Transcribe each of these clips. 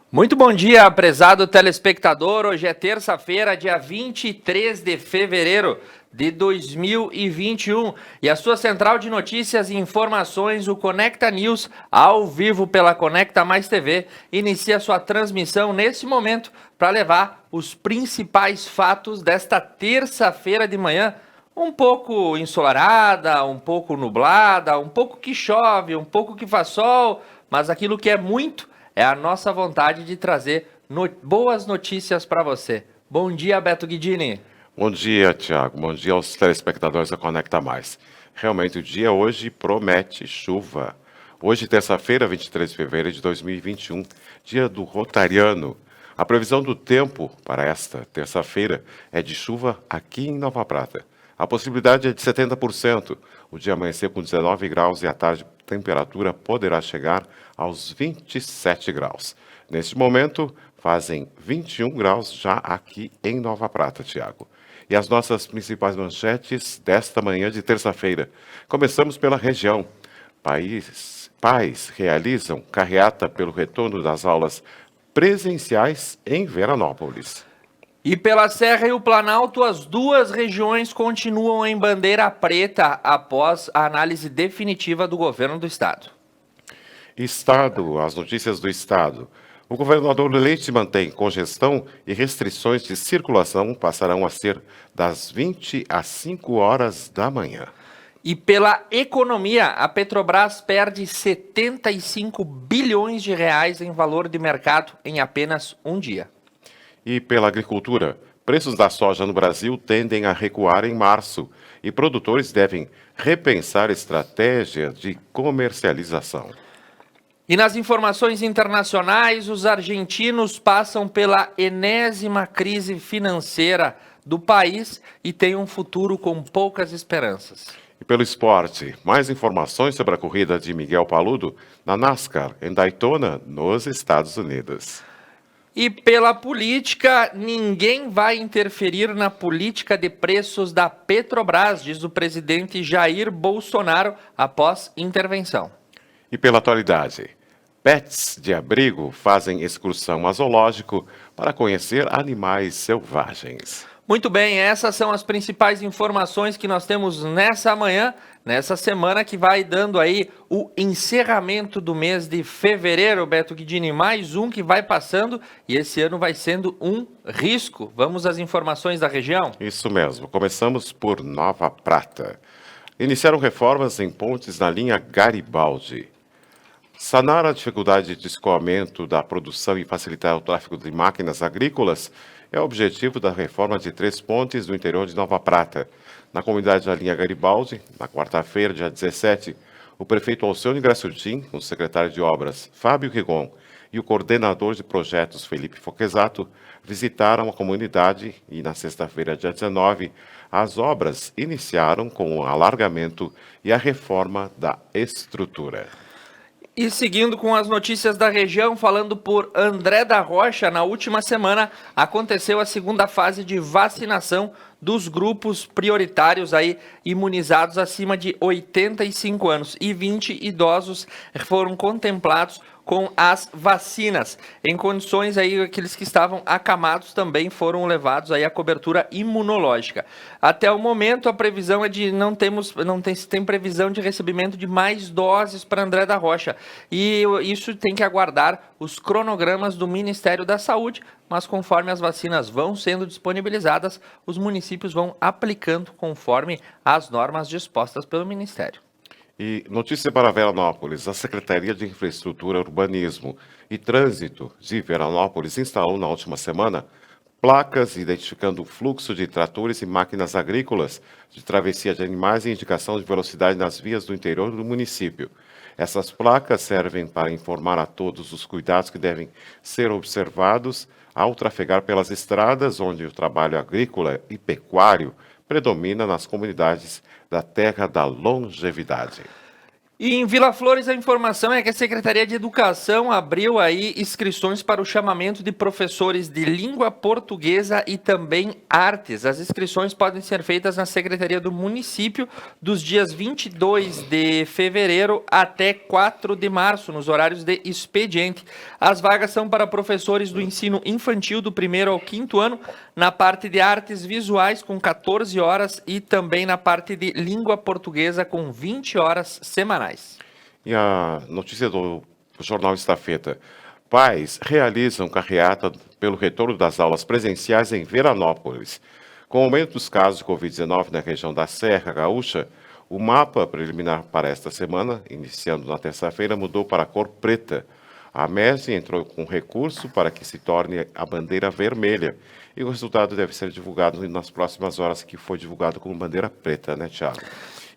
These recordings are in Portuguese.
Muito bom dia, prezado telespectador. Hoje é terça-feira, dia 23 de fevereiro de 2021. E a sua central de notícias e informações, o Conecta News, ao vivo pela Conecta Mais TV, inicia sua transmissão nesse momento para levar os principais fatos desta terça-feira de manhã. Um pouco ensolarada, um pouco nublada, um pouco que chove, um pouco que faz sol, mas aquilo que é muito é a nossa vontade de trazer boas notícias para você. Bom dia, Beto Guidini. Bom dia, Tiago. Bom dia aos telespectadores da Conecta Mais. Realmente, o dia hoje promete chuva. Hoje, terça-feira, 23 de fevereiro de 2021, dia do Rotariano. A previsão do tempo para esta terça-feira é de chuva aqui em Nova Prata. A possibilidade é de 70%. O dia amanhecer com 19 graus e à tarde a temperatura poderá chegar aos 27 graus. Neste momento, fazem 21 graus já aqui em Nova Prata, Tiago. E as nossas principais manchetes desta manhã de terça-feira. Começamos pela região. Pais realizam carreata pelo retorno das aulas presenciais em Veranópolis. E pela Serra e o Planalto, as duas regiões continuam em bandeira preta após a análise definitiva do governo do estado. Estado, as notícias do Estado. O governador Leite mantém congestão e restrições de circulação passarão a ser das 20 às 5 horas da manhã. E pela economia, a Petrobras perde 75 bilhões de reais em valor de mercado em apenas um dia. E pela agricultura, preços da soja no Brasil tendem a recuar em março e produtores devem repensar estratégia de comercialização. E nas informações internacionais, os argentinos passam pela enésima crise financeira do país e têm um futuro com poucas esperanças. E pelo esporte, mais informações sobre a corrida de Miguel Paludo na NASCAR, em Daytona, nos Estados Unidos. E pela política, ninguém vai interferir na política de preços da Petrobras, diz o presidente Jair Bolsonaro após intervenção. E pela atualidade, pets de abrigo fazem excursão a zoológico para conhecer animais selvagens. Muito bem, essas são as principais informações que nós temos nessa manhã, nessa semana que vai dando aí o encerramento do mês de fevereiro, Beto Guidini, mais um que vai passando e esse ano vai sendo um risco. Vamos às informações da região? Isso mesmo, começamos por Nova Prata. Iniciaram reformas em pontes na linha Garibaldi. Sanar a dificuldade de escoamento da produção e facilitar o tráfego de máquinas agrícolas é o objetivo da reforma de 3 pontes do interior de Nova Prata. Na comunidade da linha Garibaldi, na quarta-feira, dia 17, o prefeito Alcione Grassutin, o secretário de obras Fábio Rigon e o coordenador de projetos Felipe Foquesato visitaram a comunidade e na sexta-feira, dia 19, as obras iniciaram com o alargamento e a reforma da estrutura. E seguindo com as notícias da região, falando por André da Rocha, na última semana aconteceu a segunda fase de vacinação dos grupos prioritários aí imunizados acima de 85 anos e 20 idosos foram contemplados com as vacinas. Em condições aí, aqueles que estavam acamados também foram levados aí à cobertura imunológica. Até o momento, a previsão é de tem previsão de recebimento de mais doses para André da Rocha. E isso tem que aguardar os cronogramas do Ministério da Saúde, mas conforme as vacinas vão sendo disponibilizadas, os municípios vão aplicando conforme as normas dispostas pelo Ministério. E notícia para Veranópolis, a Secretaria de Infraestrutura, Urbanismo e Trânsito de Veranópolis instalou na última semana placas identificando o fluxo de tratores e máquinas agrícolas de travessia de animais e indicação de velocidade nas vias do interior do município. Essas placas servem para informar a todos os cuidados que devem ser observados ao trafegar pelas estradas onde o trabalho agrícola e pecuário predomina nas comunidades da Terra da Longevidade. E em Vila Flores a informação é que a Secretaria de Educação abriu aí inscrições para o chamamento de professores de língua portuguesa e também artes. As inscrições podem ser feitas na Secretaria do Município dos dias 22 de fevereiro até 4 de março, nos horários de expediente. As vagas são para professores do ensino infantil do 1º ao 5º ano, na parte de artes visuais com 14 horas e também na parte de língua portuguesa com 20 horas semanais. E a notícia do Jornal Estafeta. Pais realizam carreata pelo retorno das aulas presenciais em Veranópolis. Com o aumento dos casos de Covid-19 na região da Serra Gaúcha, o mapa preliminar para esta semana, iniciando na terça-feira, mudou para a cor preta. A MESI entrou com recurso para que se torne a bandeira vermelha. E o resultado deve ser divulgado nas próximas horas, que foi divulgado como bandeira preta, né, Thiago?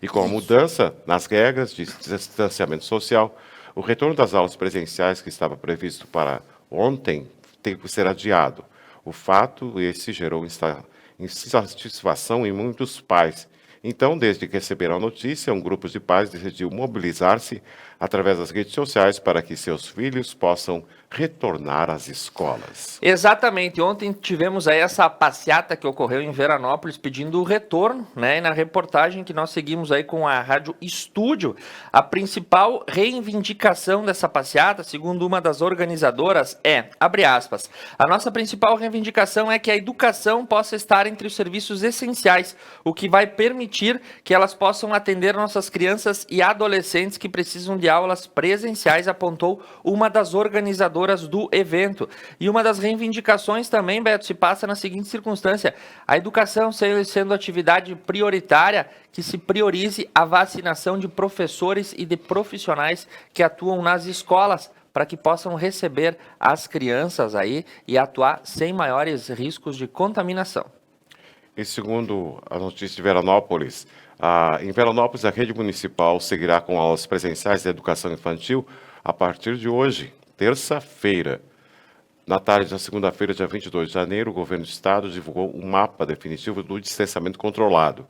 E com a mudança nas regras de distanciamento social, o retorno das aulas presenciais, que estava previsto para ontem, tem que ser adiado. O fato esse gerou insatisfação em muitos pais. Então, desde que receberam a notícia, um grupo de pais decidiu mobilizar-se através das redes sociais para que seus filhos possam retornar às escolas. Exatamente. Ontem tivemos aí essa passeata que ocorreu em Veranópolis pedindo o retorno, né? E na reportagem que nós seguimos aí com a Rádio Estúdio, a principal reivindicação dessa passeata, segundo uma das organizadoras, abre aspas, a nossa principal reivindicação é que a educação possa estar entre os serviços essenciais, o que vai permitir que elas possam atender nossas crianças e adolescentes que precisam de aulas presenciais, apontou uma das organizadoras do evento. E uma das reivindicações também, Beto, se passa na seguinte circunstância: a educação sendo atividade prioritária, que se priorize a vacinação de professores e de profissionais que atuam nas escolas, para que possam receber as crianças aí e atuar sem maiores riscos de contaminação. E segundo a notícia de Veranópolis, em Veranópolis, a rede municipal seguirá com aulas presenciais de educação infantil a partir de hoje, terça-feira. Na tarde da segunda-feira, dia 22 de janeiro, o governo do estado divulgou um mapa definitivo do distanciamento controlado.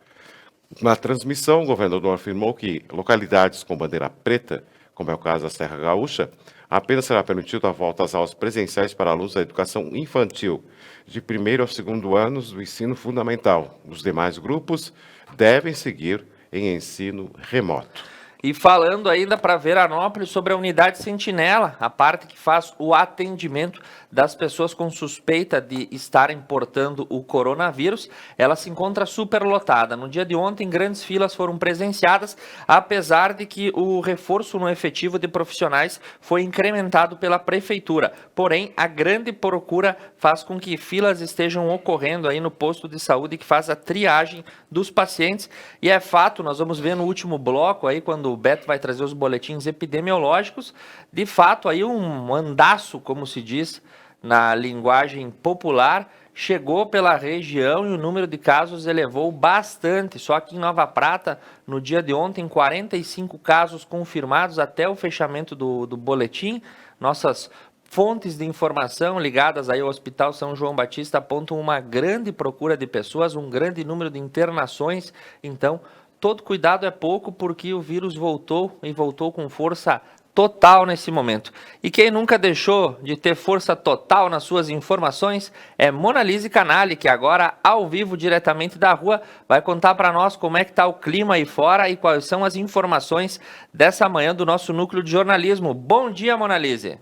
Na transmissão, o governador afirmou que localidades com bandeira preta, como é o caso da Serra Gaúcha, apenas será permitido a volta às aulas presenciais para alunos da educação infantil, de 1º ao 2º anos do ensino fundamental. Os demais grupos devem seguir em ensino remoto. E falando ainda para Veranópolis sobre a unidade Sentinela, a parte que faz o atendimento das pessoas com suspeita de estarem portando o coronavírus, ela se encontra superlotada. No dia de ontem, grandes filas foram presenciadas, apesar de que o reforço no efetivo de profissionais foi incrementado pela prefeitura. Porém, a grande procura faz com que filas estejam ocorrendo aí no posto de saúde que faz a triagem dos pacientes. E é fato, nós vamos ver no último bloco aí, quando o Beto vai trazer os boletins epidemiológicos, de fato aí um andaço, como se diz na linguagem popular, chegou pela região e o número de casos elevou bastante. Só aqui em Nova Prata, no dia de ontem, 45 casos confirmados até o fechamento do boletim. Nossas fontes de informação ligadas aí ao Hospital São João Batista apontam uma grande procura de pessoas, um grande número de internações. Então, todo cuidado é pouco, porque o vírus voltou e voltou com força total nesse momento. E quem nunca deixou de ter força total nas suas informações é Monalise Canali, que agora, ao vivo, diretamente da rua, vai contar para nós como é que está o clima aí fora e quais são as informações dessa manhã do nosso núcleo de jornalismo. Bom dia, Monalise.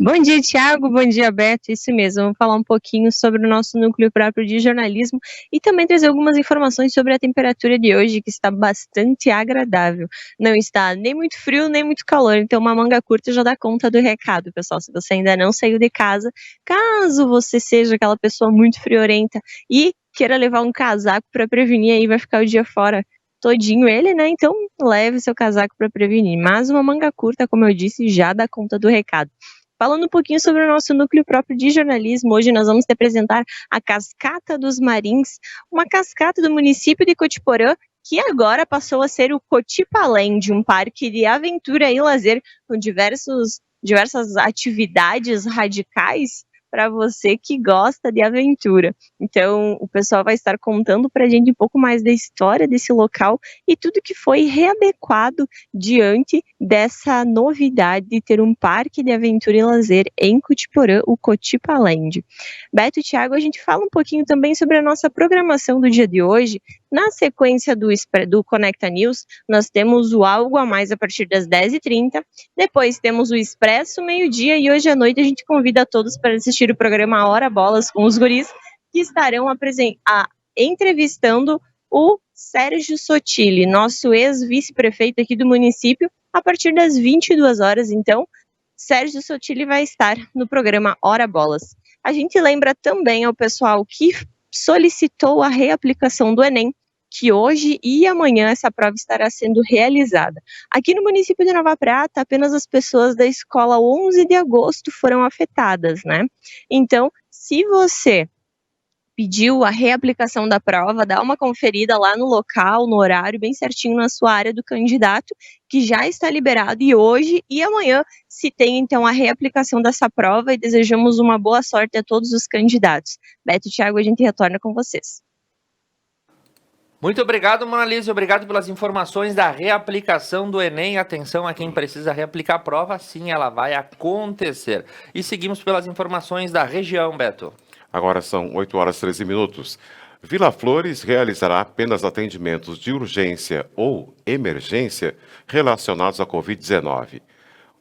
Bom dia, Thiago. Bom dia, Beto. Isso mesmo, vamos falar um pouquinho sobre o nosso núcleo próprio de jornalismo e também trazer algumas informações sobre a temperatura de hoje, que está bastante agradável. Não está nem muito frio, nem muito calor, então uma manga curta já dá conta do recado, pessoal. Se você ainda não saiu de casa, caso você seja aquela pessoa muito friorenta e queira levar um casaco para prevenir, aí vai ficar o dia fora todinho ele, né? Então leve seu casaco para prevenir. Mas uma manga curta, como eu disse, já dá conta do recado. Falando um pouquinho sobre o nosso núcleo próprio de jornalismo, hoje nós vamos te apresentar a Cascata dos Marins, uma cascata do município de Cotiporã, que agora passou a ser o Cotipaland, um parque de aventura e lazer com diversas atividades radicais para você que gosta de aventura. Então, o pessoal vai estar contando para a gente um pouco mais da história desse local e tudo que foi readequado diante dessa novidade de ter um parque de aventura e lazer em Cotiporã, o Cotipaland. Beto e Thiago, a gente fala um pouquinho também sobre a nossa programação do dia de hoje. Na sequência do Conecta News, nós temos o Algo a Mais a partir das 10h30, depois temos o Expresso meio-dia e hoje à noite a gente convida a todos para assistir o programa Hora Bolas com os guris, que estarão entrevistando o Sérgio Sotile, nosso ex-vice-prefeito aqui do município, a partir das 22 horas. Então, Sérgio Sotile vai estar no programa Hora Bolas. A gente lembra também ao pessoal que solicitou a reaplicação do Enem, que hoje e amanhã essa prova estará sendo realizada. Aqui no município de Nova Prata, apenas as pessoas da escola 11 de agosto foram afetadas, né? Então, se você pediu a reaplicação da prova, dá uma conferida lá no local, no horário, bem certinho na sua área do candidato, que já está liberado, e hoje e amanhã se tem então a reaplicação dessa prova e desejamos uma boa sorte a todos os candidatos. Beto e Thiago, a gente retorna com vocês. Muito obrigado, Monalise. Obrigado pelas informações da reaplicação do Enem. Atenção a quem precisa reaplicar a prova, sim, ela vai acontecer. E seguimos pelas informações da região, Beto. Agora são 8h13. Vila Flores realizará apenas atendimentos de urgência ou emergência relacionados à Covid-19.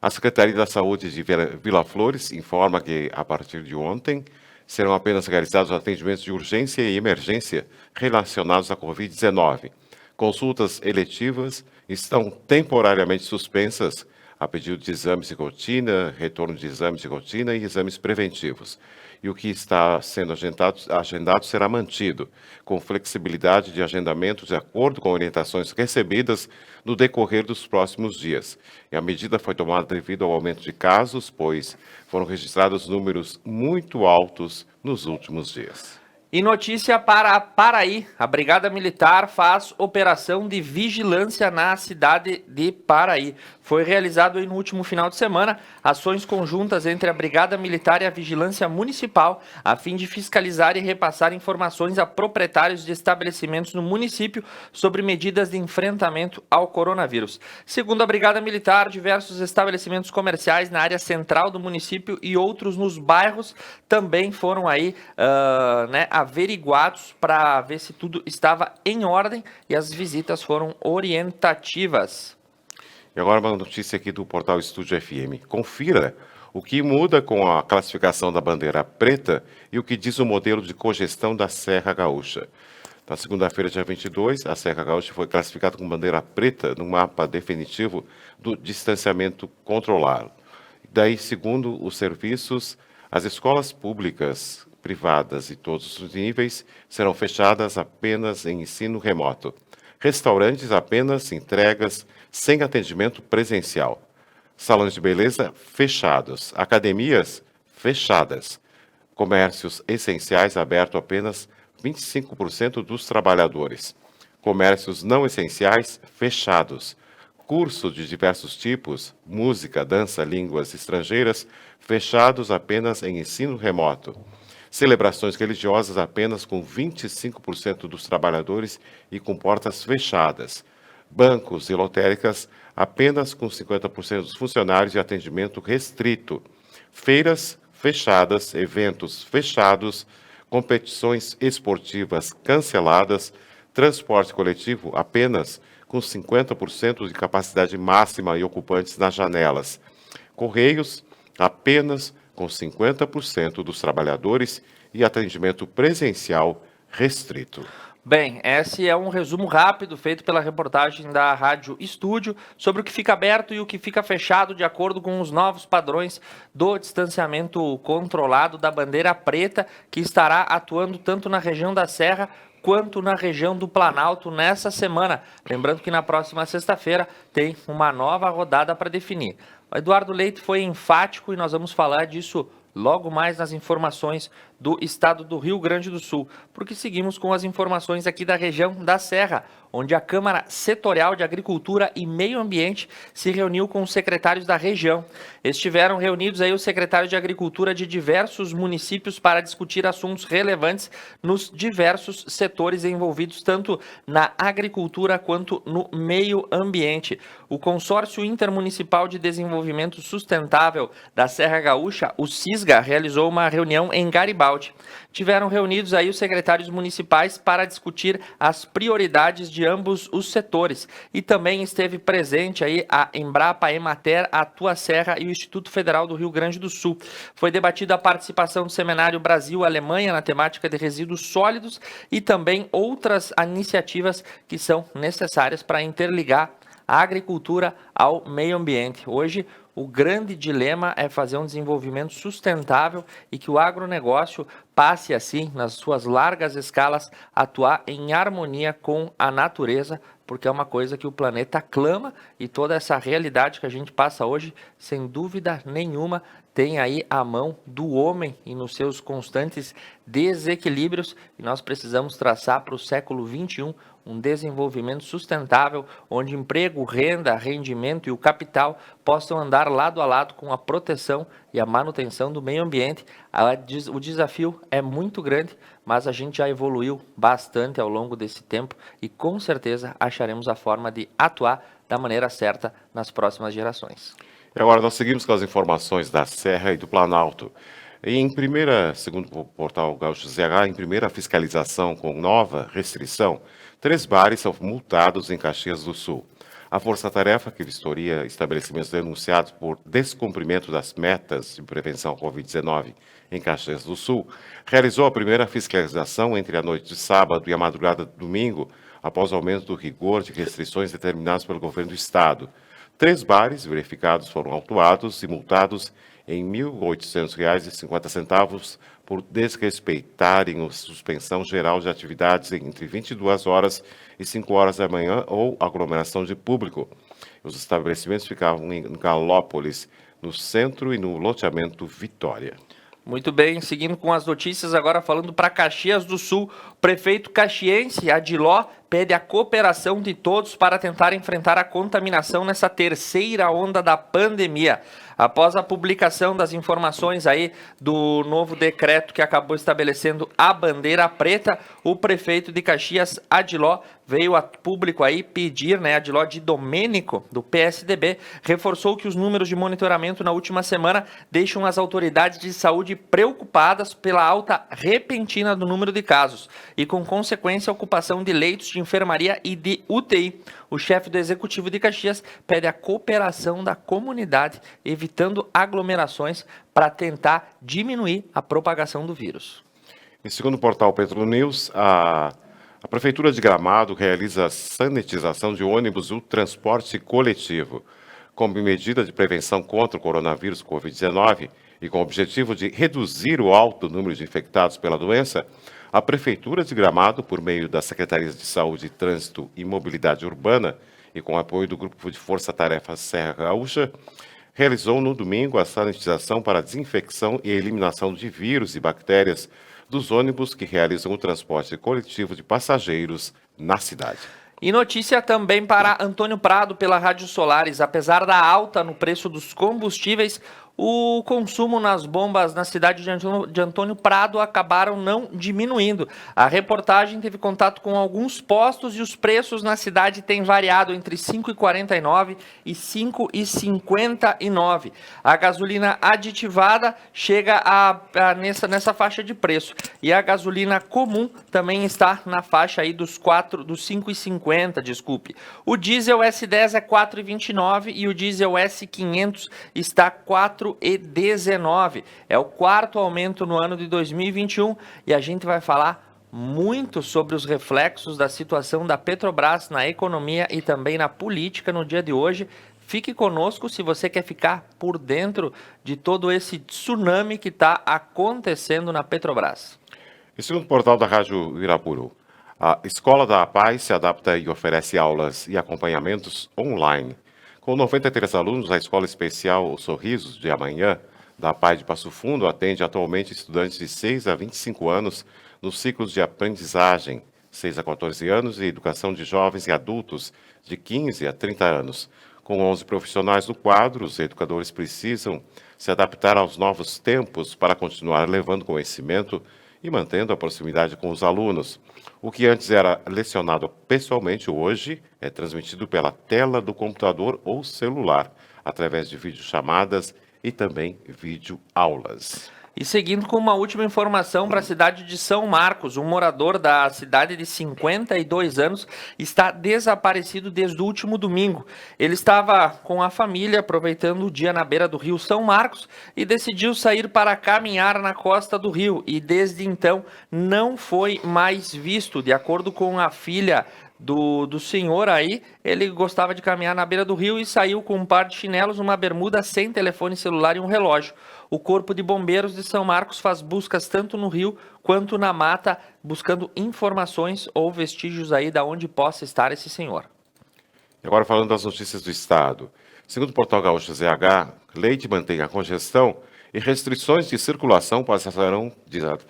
A Secretaria da Saúde de Vila Flores informa que, a partir de ontem, serão apenas realizados atendimentos de urgência e emergência relacionados à Covid-19. Consultas eletivas estão temporariamente suspensas a pedido de exames de rotina, retorno de exames de rotina e exames preventivos. E o que está sendo agendado será mantido, com flexibilidade de agendamento de acordo com orientações recebidas no decorrer dos próximos dias. E a medida foi tomada devido ao aumento de casos, pois foram registrados números muito altos nos últimos dias. E notícia para Paraí. A Brigada Militar faz operação de vigilância na cidade de Paraí. Foi realizado no último final de semana ações conjuntas entre a Brigada Militar e a Vigilância Municipal, a fim de fiscalizar e repassar informações a proprietários de estabelecimentos no município sobre medidas de enfrentamento ao coronavírus. Segundo a Brigada Militar, diversos estabelecimentos comerciais na área central do município e outros nos bairros também foram aí, averiguados para ver se tudo estava em ordem e as visitas foram orientativas. E agora uma notícia aqui do portal Estúdio FM. Confira o que muda com a classificação da bandeira preta e o que diz o modelo de cogestão da Serra Gaúcha. Na segunda-feira, dia 22, a Serra Gaúcha foi classificada com bandeira preta no mapa definitivo do distanciamento controlado. Daí, segundo os serviços, as escolas públicas, privadas e todos os níveis serão fechadas apenas em ensino remoto. Restaurantes apenas entregas sem atendimento presencial. Salões de beleza fechados. Academias fechadas. Comércios essenciais abertos apenas 25% dos trabalhadores. Comércios não essenciais fechados. Cursos de diversos tipos, música, dança, línguas estrangeiras, fechados apenas em ensino remoto. Celebrações religiosas apenas com 25% dos trabalhadores e com portas fechadas. Bancos e lotéricas apenas com 50% dos funcionários e atendimento restrito. Feiras fechadas, eventos fechados, competições esportivas canceladas, transporte coletivo apenas com 50% de capacidade máxima e ocupantes nas janelas. Correios apenas com 50% dos trabalhadores e atendimento presencial restrito. Bem, esse é um resumo rápido feito pela reportagem da Rádio Estúdio sobre o que fica aberto e o que fica fechado de acordo com os novos padrões do distanciamento controlado da bandeira preta, que estará atuando tanto na região da Serra quanto na região do Planalto nessa semana. Lembrando que na próxima sexta-feira tem uma nova rodada para definir. O Eduardo Leite foi enfático e nós vamos falar disso logo mais nas informações do estado do Rio Grande do Sul, porque seguimos com as informações aqui da região da Serra, onde a Câmara Setorial de Agricultura e Meio Ambiente se reuniu com os secretários da região. Estiveram reunidos aí os secretários de Agricultura de diversos municípios para discutir assuntos relevantes nos diversos setores envolvidos, tanto na agricultura quanto no meio ambiente. O Consórcio Intermunicipal de Desenvolvimento Sustentável da Serra Gaúcha, o CISGA, realizou uma reunião em Garibaldi. Tiveram reunidos aí os secretários municipais para discutir as prioridades de ambos os setores. E também esteve presente aí a Embrapa, a Emater, a Tua Serra e o Instituto Federal do Rio Grande do Sul. Foi debatida a participação do Seminário Brasil-Alemanha na temática de resíduos sólidos e também outras iniciativas que são necessárias para interligar a agricultura ao meio ambiente. Hoje, o grande dilema é fazer um desenvolvimento sustentável e que o agronegócio passe, assim, nas suas largas escalas, a atuar em harmonia com a natureza, porque é uma coisa que o planeta clama e toda essa realidade que a gente passa hoje, sem dúvida nenhuma, tem aí a mão do homem e nos seus constantes desequilíbrios, e nós precisamos traçar para o século XXI um desenvolvimento sustentável, onde emprego, renda, rendimento e o capital possam andar lado a lado com a proteção e a manutenção do meio ambiente. O desafio é muito grande, mas a gente já evoluiu bastante ao longo desse tempo e com certeza acharemos a forma de atuar da maneira certa nas próximas gerações. E agora nós seguimos com as informações da Serra e do Planalto. Segundo o portal Gaúcho ZH, em primeira fiscalização com nova restrição, 3 bares são multados em Caxias do Sul. A Força Tarefa, que vistoria estabelecimentos denunciados por descumprimento das metas de prevenção à Covid-19 em Caxias do Sul, realizou a primeira fiscalização entre a noite de sábado e a madrugada de domingo, após o aumento do rigor de restrições determinadas pelo governo do Estado. 3 bares verificados foram autuados e multados em R$ 1.800,50 por desrespeitarem a suspensão geral de atividades entre 22 horas e 5 horas da manhã ou aglomeração de público. Os estabelecimentos ficavam em Galópolis, no centro, e no loteamento Vitória. Muito bem, seguindo com as notícias, agora falando para Caxias do Sul, o prefeito caxiense Adiló pede a cooperação de todos para tentar enfrentar a contaminação nessa terceira onda da pandemia. Após a publicação das informações aí do novo decreto que acabou estabelecendo a bandeira preta, o prefeito de Caxias, Adiló, veio a público aí pedir, Adiló de Domênico, do PSDB, reforçou que os números de monitoramento na última semana deixam as autoridades de saúde preocupadas pela alta repentina do número de casos e, com consequência, a ocupação de leitos de enfermaria e de UTI. O chefe do Executivo de Caxias pede a cooperação da comunidade, evitando aglomerações para tentar diminuir a propagação do vírus. E segundo o portal Petronews, a Prefeitura de Gramado realiza a sanitização de ônibus do transporte coletivo. Como medida de prevenção contra o coronavírus Covid-19 e com o objetivo de reduzir o alto número de infectados pela doença, a Prefeitura de Gramado, por meio das Secretarias de Saúde, Trânsito e Mobilidade Urbana e com apoio do Grupo de Força Tarefa Serra Gaúcha, realizou no domingo a sanitização para desinfecção e eliminação de vírus e bactérias dos ônibus que realizam o transporte coletivo de passageiros na cidade. E notícia também para Antônio Prado pela Rádio Solares. Apesar da alta no preço dos combustíveis, o consumo nas bombas na cidade de Antônio Prado acabaram não diminuindo. A reportagem teve contato com alguns postos e os preços na cidade têm variado entre R$ 5,49 e R$ 5,59. A gasolina aditivada chega nessa faixa de preço. E a gasolina comum também está na faixa aí dos 5,50, desculpe. O diesel S10 é R$ 4,29 e o diesel S500 está R$ 4,19. É o 4º aumento no ano de 2021 e a gente vai falar muito sobre os reflexos da situação da Petrobras na economia e também na política no dia de hoje. Fique conosco se você quer ficar por dentro de todo esse tsunami que está acontecendo na Petrobras. E segundo o portal da Rádio Irapuru, a Escola da Paz se adapta e oferece aulas e acompanhamentos online. Com 93 alunos, a Escola Especial Sorrisos de Amanhã da PAI de Passo Fundo atende atualmente estudantes de 6 a 25 anos nos ciclos de aprendizagem, 6 a 14 anos, e educação de jovens e adultos, de 15 a 30 anos. Com 11 profissionais no quadro, os educadores precisam se adaptar aos novos tempos para continuar levando conhecimento e mantendo a proximidade com os alunos. O que antes era lecionado pessoalmente, hoje é transmitido pela tela do computador ou celular, através de videochamadas e também videoaulas. E seguindo com uma última informação para a cidade de São Marcos, um morador da cidade de 52 anos está desaparecido desde o último domingo. Ele estava com a família aproveitando o dia na beira do rio São Marcos e decidiu sair para caminhar na costa do rio e desde então não foi mais visto. De acordo com a filha do senhor aí, ele gostava de caminhar na beira do rio e saiu com um par de chinelos, uma bermuda sem telefone celular e um relógio. O Corpo de Bombeiros de São Marcos faz buscas tanto no rio quanto na mata, buscando informações ou vestígios aí da onde possa estar esse senhor. E agora falando das notícias do estado. Segundo o portal Gaúcho ZH, lei de mantém a congestão e restrições de circulação passarão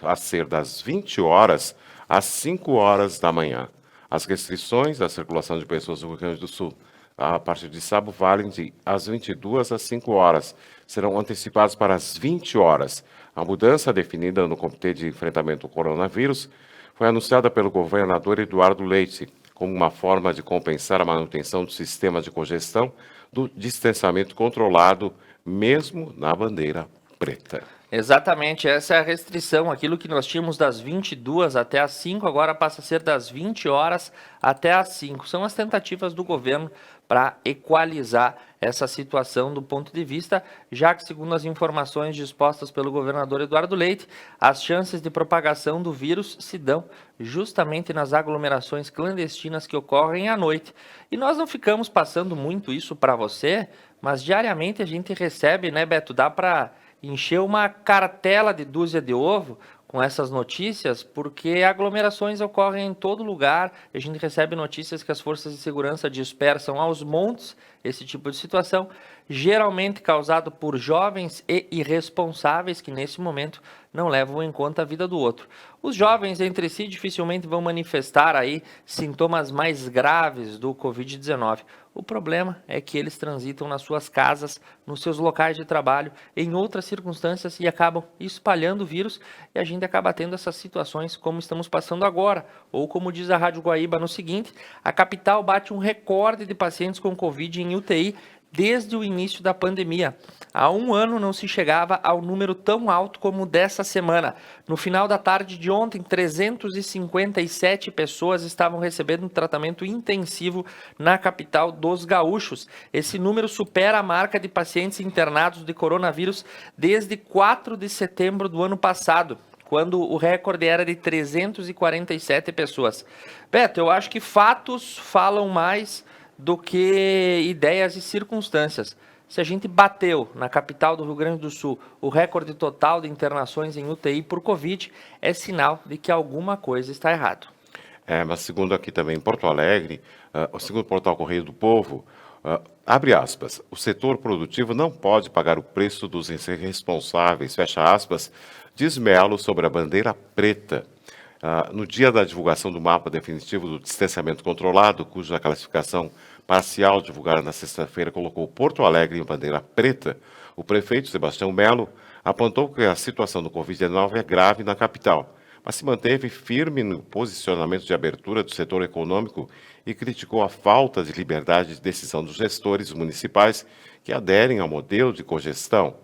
a ser das 20 horas às 5 horas da manhã. As restrições da circulação de pessoas no Rio Grande do Sul, a partir de sábado, valem de às 22 às 5 horas. Serão antecipadas para as 20 horas. A mudança definida no Comitê de Enfrentamento ao Coronavírus foi anunciada pelo governador Eduardo Leite como uma forma de compensar a manutenção do sistema de congestão do distanciamento controlado, mesmo na bandeira preta. Exatamente, essa é a restrição. Aquilo que nós tínhamos das 22 até as 5, agora passa a ser das 20 horas até as 5. São as tentativas do governo para equalizar essa situação do ponto de vista, já que, segundo as informações dispostas pelo governador Eduardo Leite, as chances de propagação do vírus se dão justamente nas aglomerações clandestinas que ocorrem à noite. E nós não ficamos passando muito isso para você, mas diariamente a gente recebe, né, Beto? Dá para encher uma cartela de dúzia de ovo com essas notícias, porque aglomerações ocorrem em todo lugar. A gente recebe notícias que as forças de segurança dispersam aos montes esse tipo de situação, geralmente causado por jovens e irresponsáveis que nesse momento não levam em conta a vida do outro. Os jovens entre si dificilmente vão manifestar aí sintomas mais graves do Covid-19. O problema é que eles transitam nas suas casas, nos seus locais de trabalho, em outras circunstâncias e acabam espalhando o vírus, e a gente acaba tendo essas situações como estamos passando agora. Ou como diz a Rádio Guaíba no seguinte, a capital bate um recorde de pacientes com Covid em UTI desde o início da pandemia. Há um ano não se chegava ao número tão alto como dessa semana. No final da tarde de ontem, 357 pessoas estavam recebendo um tratamento intensivo na capital dos gaúchos. Esse número supera a marca de pacientes internados de coronavírus desde 4 de setembro do ano passado, quando o recorde era de 347 pessoas. Beto, eu acho que fatos falam mais do que ideias e circunstâncias. Se a gente bateu na capital do Rio Grande do Sul o recorde total de internações em UTI por Covid, é sinal de que alguma coisa está errado. Mas segundo aqui também em Porto Alegre, segundo o portal Correio do Povo, abre aspas, o setor produtivo não pode pagar o preço dos irresponsáveis, fecha aspas, diz Melo sobre a bandeira preta. No dia da divulgação do mapa definitivo do distanciamento controlado, cuja classificação parcial divulgada na sexta-feira colocou Porto Alegre em bandeira preta, o prefeito Sebastião Melo apontou que a situação do Covid-19 é grave na capital, mas se manteve firme no posicionamento de abertura do setor econômico e criticou a falta de liberdade de decisão dos gestores municipais que aderem ao modelo de cogestão.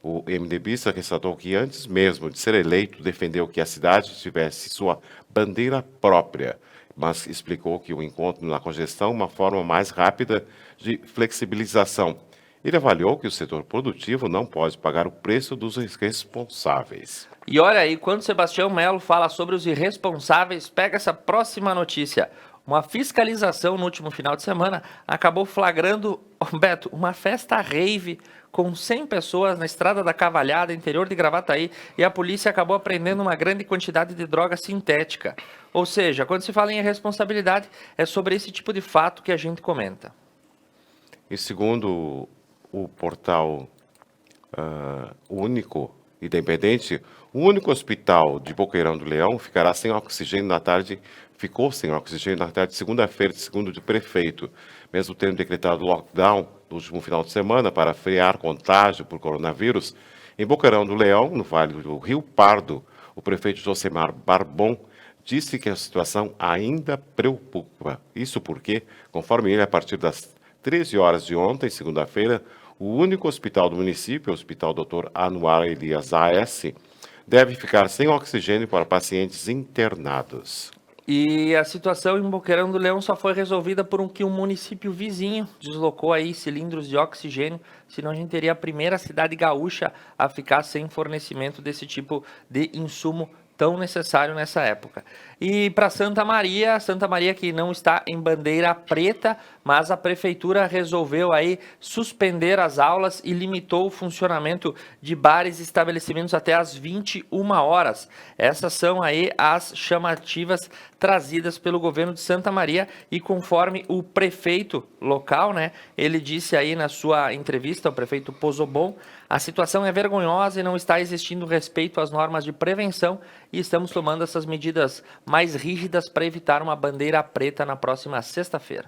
O MDBista ressaltou que antes mesmo de ser eleito defendeu que a cidade tivesse sua bandeira própria, mas explicou que o encontro na cogestão é uma forma mais rápida de flexibilização. Ele avaliou que o setor produtivo não pode pagar o preço dos responsáveis. E olha aí, quando Sebastião Melo fala sobre os irresponsáveis, pega essa próxima notícia. Uma fiscalização no último final de semana acabou flagrando, Beto, uma festa rave com 100 pessoas na Estrada da Cavalhada, interior de Gravataí, e a polícia acabou apreendendo uma grande quantidade de droga sintética. Ou seja, quando se fala em irresponsabilidade, é sobre esse tipo de fato que a gente comenta. E segundo o portal único, independente, o único hospital de Boqueirão do Leão ficou sem oxigênio na tarde de segunda-feira, segundo o prefeito. Mesmo tendo decretado lockdown no último final de semana para frear contágio por coronavírus, em Boqueirão do Leão, no Vale do Rio Pardo, o prefeito Josemar Barbon disse que a situação ainda preocupa. Isso porque, conforme ele, a partir das 13 horas de ontem, segunda-feira, o único hospital do município, o Hospital Dr. Anuar Elias A.S., deve ficar sem oxigênio para pacientes internados. E a situação em Boqueirão do Leão só foi resolvida por que um município vizinho deslocou aí cilindros de oxigênio, senão a gente teria a primeira cidade gaúcha a ficar sem fornecimento desse tipo de insumo tão necessário nessa época. E para Santa Maria que não está em bandeira preta, mas a prefeitura resolveu aí suspender as aulas e limitou o funcionamento de bares e estabelecimentos até às 21 horas. Essas são aí as chamativas trazidas pelo governo de Santa Maria e conforme o prefeito local, né, ele disse aí na sua entrevista, o prefeito Pozobon, a situação é vergonhosa e não está existindo respeito às normas de prevenção e estamos tomando essas medidas mais rígidas para evitar uma bandeira preta na próxima sexta-feira.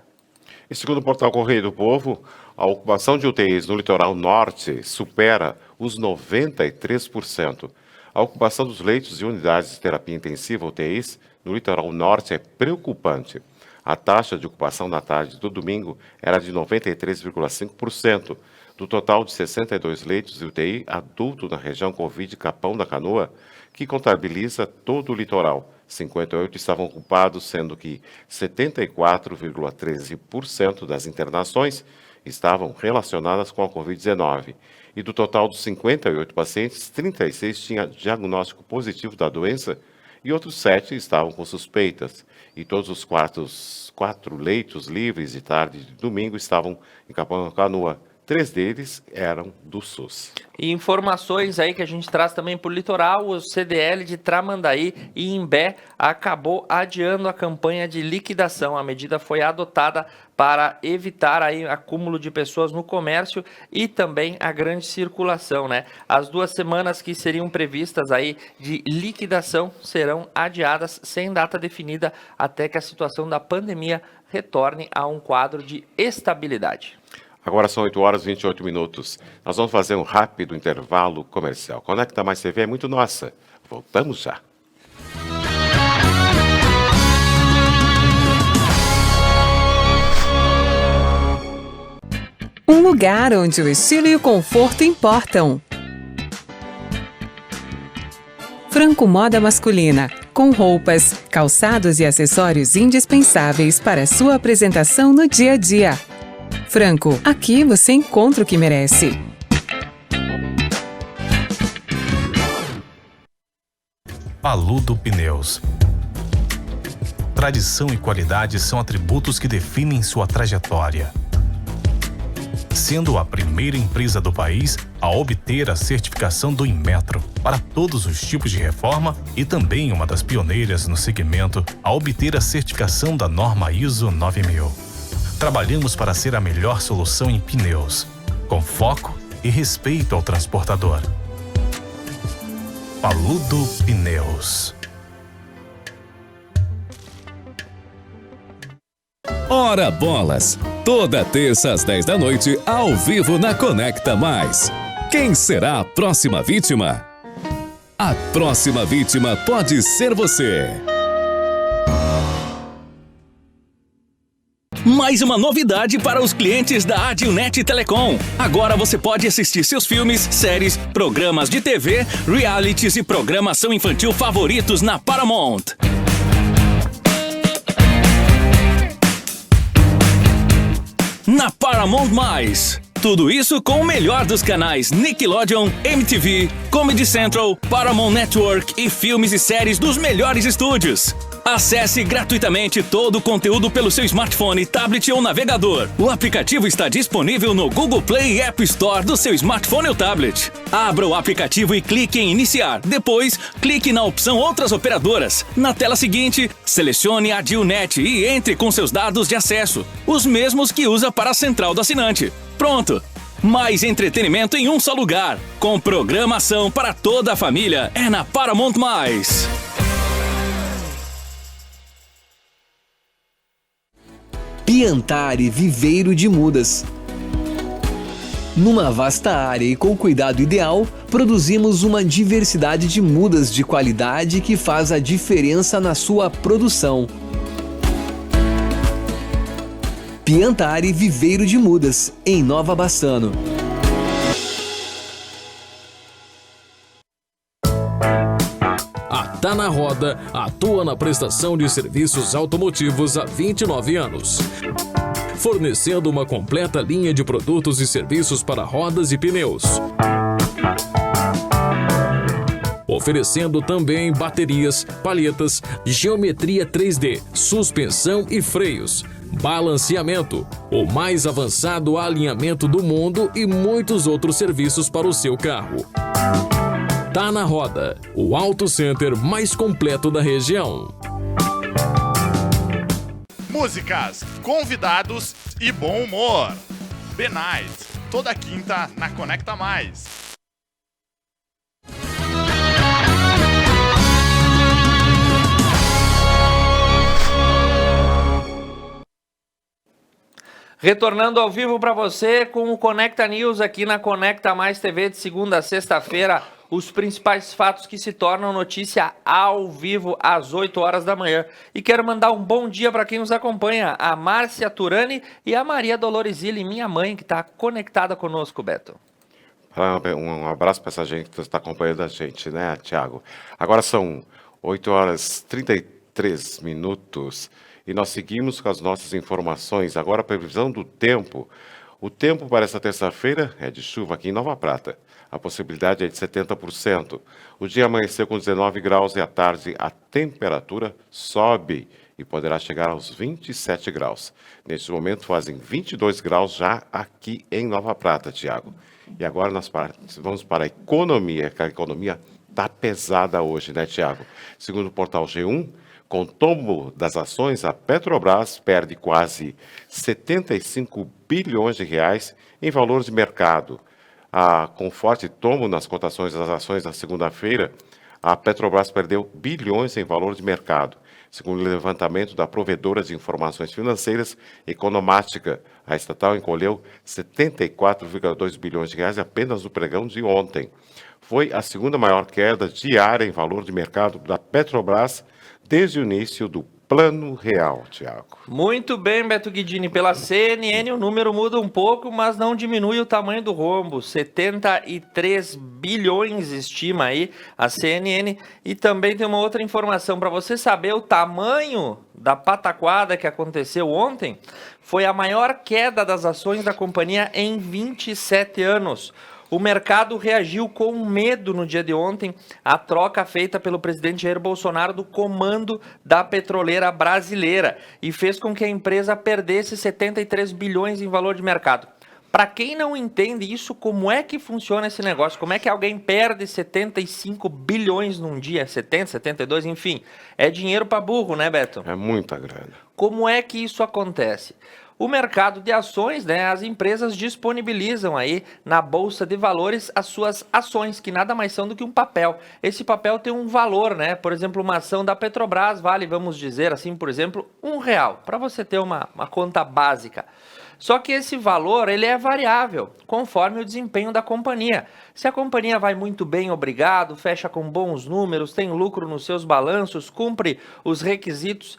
E segundo o portal Correio do Povo, a ocupação de UTIs no litoral norte supera os 93%. A ocupação dos leitos e unidades de terapia intensiva UTIs no litoral norte é preocupante. A taxa de ocupação na tarde do domingo era de 93,5%. Do total de 62 leitos de UTI adulto na região Covid Capão da Canoa, que contabiliza todo o litoral, 58 estavam ocupados, sendo que 74,13% das internações estavam relacionadas com a Covid-19. E do total dos 58 pacientes, 36 tinham diagnóstico positivo da doença e outros 7 estavam com suspeitas. E todos os quatro leitos livres de tarde de domingo estavam em Capão da Canoa. 3 deles eram do SUS. E informações aí que a gente traz também para o litoral, o CDL de Tramandaí e Imbé acabou adiando a campanha de liquidação. A medida foi adotada para evitar aí acúmulo de pessoas no comércio e também a grande circulação, né? As 2 semanas que seriam previstas aí de liquidação serão adiadas sem data definida até que a situação da pandemia retorne a um quadro de estabilidade. Agora são 8 horas e 28 minutos. Nós vamos fazer um rápido intervalo comercial. Conecta Mais TV é muito nossa. Voltamos já. Um lugar onde o estilo e o conforto importam. Franco Moda Masculina, com roupas, calçados e acessórios indispensáveis para sua apresentação no dia a dia. Franco, aqui você encontra o que merece. Paludo Pneus. Tradição e qualidade são atributos que definem sua trajetória. Sendo a primeira empresa do país a obter a certificação do Inmetro para todos os tipos de reforma e também uma das pioneiras no segmento a obter a certificação da norma ISO 9000. Trabalhamos para ser a melhor solução em pneus, com foco e respeito ao transportador. Paludo Pneus. Ora bolas! Toda terça às 10 da noite, ao vivo na Conecta Mais. Quem será a próxima vítima? A próxima vítima pode ser você. Mais uma novidade para os clientes da Adilnet Telecom. Agora você pode assistir seus filmes, séries, programas de TV, realities e programação infantil favoritos na Paramount. Na Paramount+. Tudo isso com o melhor dos canais Nickelodeon, MTV, Comedy Central, Paramount Network e filmes e séries dos melhores estúdios. Acesse gratuitamente todo o conteúdo pelo seu smartphone, tablet ou navegador. O aplicativo está disponível no Google Play e App Store do seu smartphone ou tablet. Abra o aplicativo e clique em Iniciar. Depois, clique na opção Outras Operadoras. Na tela seguinte, selecione a Adilnet e entre com seus dados de acesso, os mesmos que usa para a central do assinante. Pronto! Mais entretenimento em um só lugar, com programação para toda a família. É na Paramount+. Piantari Viveiro de Mudas. Numa vasta área e com cuidado ideal, produzimos uma diversidade de mudas de qualidade que faz a diferença na sua produção. Piantari Viveiro de Mudas, em Nova Bassano. A Tá na Roda atua na prestação de serviços automotivos há 29 anos. Fornecendo uma completa linha de produtos e serviços para rodas e pneus. Oferecendo também baterias, palhetas, geometria 3D, suspensão e freios, balanceamento, o mais avançado alinhamento do mundo e muitos outros serviços para o seu carro. Tá na Roda, o Auto Center mais completo da região. Músicas, convidados e bom humor. The Night, toda quinta na Conecta Mais. Retornando ao vivo para você com o Conecta News aqui na Conecta Mais TV de segunda a sexta-feira. Os principais fatos que se tornam notícia ao vivo às 8 horas da manhã. E quero mandar um bom dia para quem nos acompanha, a Márcia Turani e a Maria Doloresile, minha mãe, que está conectada conosco, Beto. Um abraço para essa gente que está acompanhando a gente, né, Tiago? Agora são 8 horas e 33 minutos e nós seguimos com as nossas informações. Agora a previsão do tempo. O tempo para essa terça-feira é de chuva aqui em Nova Prata. A possibilidade é de 70%. O dia amanheceu com 19 graus e à tarde a temperatura sobe e poderá chegar aos 27 graus. Neste momento fazem 22 graus já aqui em Nova Prata, Tiago. E agora nós vamos para a economia, que a economia está pesada hoje, né, Tiago? Segundo o portal G1, com o tombo das ações, a Petrobras perde quase 75 bilhões de reais em valor de mercado. Com forte tombo nas cotações das ações na segunda-feira, a Petrobras perdeu bilhões em valor de mercado. Segundo o levantamento da provedora de informações financeiras, Economática, a estatal encolheu 74,2 bilhões de reais apenas no pregão de ontem. Foi a segunda maior queda diária em valor de mercado da Petrobras desde o início do Plano Real, Tiago. Muito bem, Beto Guidini. Pela CNN o número muda um pouco, mas não diminui o tamanho do rombo. 73 bilhões estima aí a CNN. E também tem uma outra informação para você saber o tamanho da pataquada que aconteceu ontem. Foi a maior queda das ações da companhia em 27 anos. O mercado reagiu com medo no dia de ontem à troca feita pelo presidente Jair Bolsonaro do comando da petroleira brasileira e fez com que a empresa perdesse 73 bilhões em valor de mercado. Para quem não entende isso, como é que funciona esse negócio? Como é que alguém perde 75 bilhões num dia? 70, 72, enfim. É dinheiro para burro, né, Beto? É muita grana. Como é que isso acontece? O mercado de ações, né, as empresas disponibilizam aí na Bolsa de Valores as suas ações, que nada mais são do que um papel. Esse papel tem um valor, né? Por exemplo, uma ação da Petrobras vale, vamos dizer assim, por exemplo, R$1, para você ter uma conta básica. Só que esse valor ele é variável, conforme o desempenho da companhia. Se a companhia vai muito bem, obrigado, fecha com bons números, tem lucro nos seus balanços, cumpre os requisitos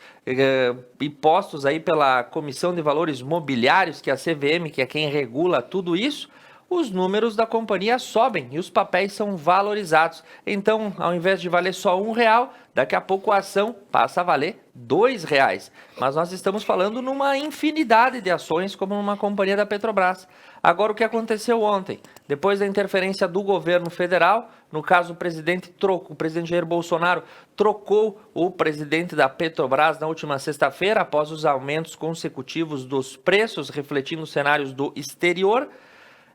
impostos aí pela Comissão de Valores Mobiliários, que é a CVM, que é quem regula tudo isso, os números da companhia sobem e os papéis são valorizados. Então, ao invés de valer só R$1, daqui a pouco a ação passa a valer R$2. Mas nós estamos falando numa infinidade de ações, como numa companhia da Petrobras. Agora, o que aconteceu ontem? Depois da interferência do governo federal, no caso, o presidente Jair Bolsonaro trocou o presidente da Petrobras na última sexta-feira, após os aumentos consecutivos dos preços, refletindo os cenários do exterior.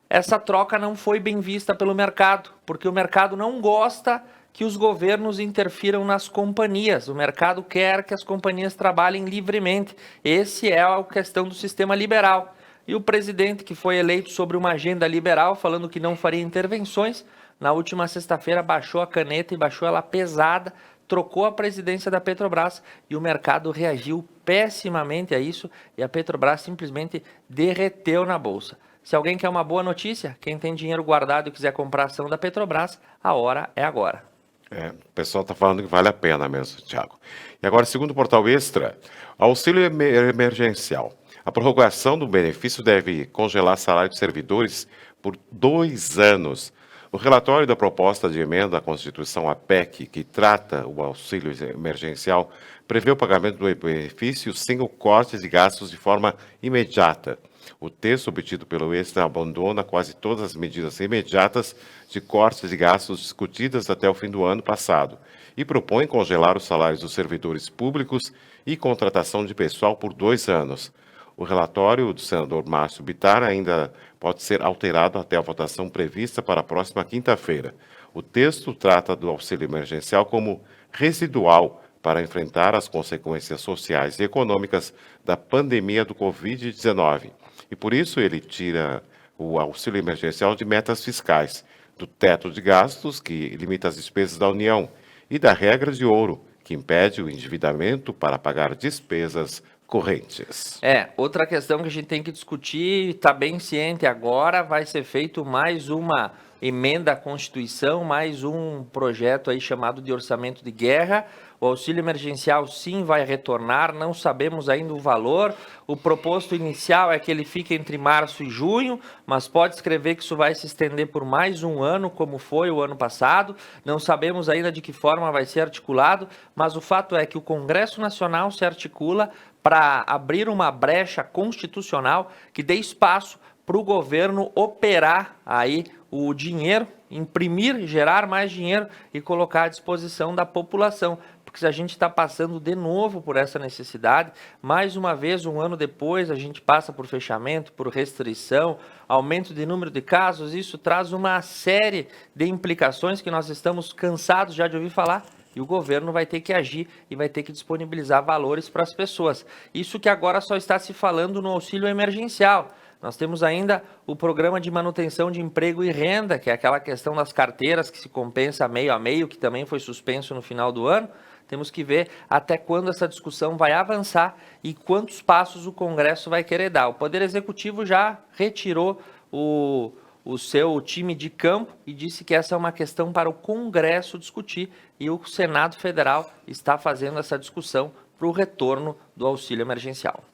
Essa troca não foi bem vista pelo mercado, porque o mercado não gosta que os governos interfiram nas companhias. O mercado quer que as companhias trabalhem livremente. Essa é a questão do sistema liberal. E o presidente, que foi eleito sobre uma agenda liberal, falando que não faria intervenções, na última sexta-feira baixou a caneta e baixou ela pesada, trocou a presidência da Petrobras e o mercado reagiu pessimamente a isso e a Petrobras simplesmente derreteu na bolsa. Se alguém quer uma boa notícia, quem tem dinheiro guardado e quiser comprar ação da Petrobras, a hora é agora. O pessoal está falando que vale a pena mesmo, Thiago. E agora, segundo o Portal Extra, auxílio emergencial. A prorrogação do benefício deve congelar salário de servidores por 2 anos. O relatório da proposta de emenda à Constituição, a PEC, que trata o auxílio emergencial, prevê o pagamento do benefício sem o corte de gastos de forma imediata. O texto obtido pelo Extra abandona quase todas as medidas imediatas de corte de gastos discutidas até o fim do ano passado e propõe congelar os salários dos servidores públicos e contratação de pessoal por 2 anos. O relatório do senador Márcio Bittar ainda pode ser alterado até a votação prevista para a próxima quinta-feira. O texto trata do auxílio emergencial como residual para enfrentar as consequências sociais e econômicas da pandemia do Covid-19. E por isso ele tira o auxílio emergencial de metas fiscais, do teto de gastos, que limita as despesas da União, e da regra de ouro, que impede o endividamento para pagar despesas correntes. Outra questão que a gente tem que discutir, está bem ciente agora, vai ser feito mais uma emenda à Constituição, mais um projeto aí chamado de orçamento de guerra. O auxílio emergencial sim vai retornar, não sabemos ainda o valor. O proposto inicial é que ele fique entre março e junho, mas pode escrever que isso vai se estender por mais um ano, como foi o ano passado. Não sabemos ainda de que forma vai ser articulado, mas o fato é que o Congresso Nacional se articula para abrir uma brecha constitucional que dê espaço para o governo operar aí o dinheiro, imprimir, gerar mais dinheiro e colocar à disposição da população. Porque se a gente está passando de novo por essa necessidade, mais uma vez, um ano depois, a gente passa por fechamento, por restrição, aumento de número de casos, isso traz uma série de implicações que nós estamos cansados já de ouvir falar. E o governo vai ter que agir e vai ter que disponibilizar valores para as pessoas. Isso que agora só está se falando no auxílio emergencial. Nós temos ainda o programa de manutenção de emprego e renda, que é aquela questão das carteiras que se compensa meio a meio, que também foi suspenso no final do ano. Temos que ver até quando essa discussão vai avançar e quantos passos o Congresso vai querer dar. O Poder Executivo já retirou o seu time de campo e disse que essa é uma questão para o Congresso discutir e o Senado Federal está fazendo essa discussão para o retorno do auxílio emergencial.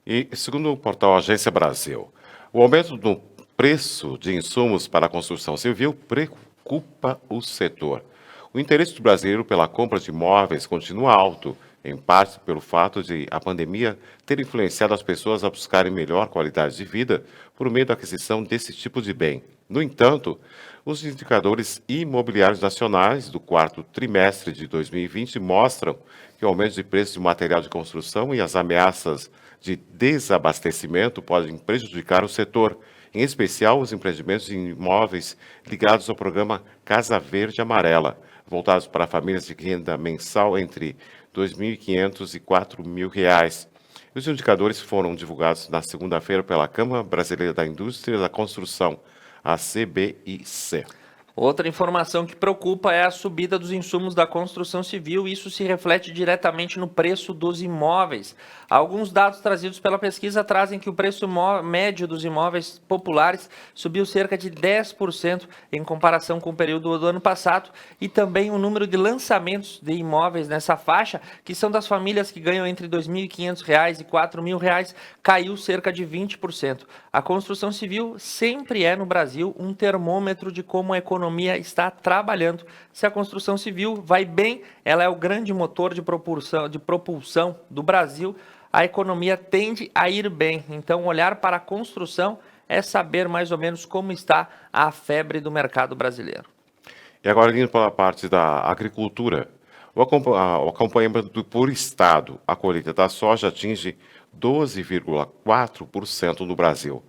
E, segundo o portal Agência Brasil, o aumento do preço de insumos para a construção civil preocupa o setor. O interesse do brasileiro pela compra de imóveis continua alto, em parte pelo fato de a pandemia ter influenciado as pessoas a buscarem melhor qualidade de vida por meio da aquisição desse tipo de bem. No entanto, os indicadores imobiliários nacionais do 4º trimestre de 2020 mostram que o aumento de preços de material de construção e as ameaças de desabastecimento podem prejudicar o setor, em especial os empreendimentos de imóveis ligados ao programa Casa Verde Amarela, voltados para famílias de renda mensal entre R$ 2.500 e R$ 4.000. Os indicadores foram divulgados na segunda-feira pela Câmara Brasileira da Indústria da Construção, a CBIC. Outra informação que preocupa é a subida dos insumos da construção civil. Isso se reflete diretamente no preço dos imóveis. Alguns dados trazidos pela pesquisa trazem que o preço médio dos imóveis populares subiu cerca de 10% em comparação com o período do ano passado e também o número de lançamentos de imóveis nessa faixa, que são das famílias que ganham entre R$ 2.500 e R$ 4.000, caiu cerca de 20%. A construção civil sempre é no Brasil um termômetro de como a economia está trabalhando. Se a construção civil vai bem, ela é o grande motor de propulsão do Brasil, a economia tende a ir bem. Então, olhar para a construção é saber mais ou menos como está a febre do mercado brasileiro. E agora, indo para a parte da agricultura, o acompanhamento por estado, a colheita da soja atinge 12,4% no Brasil.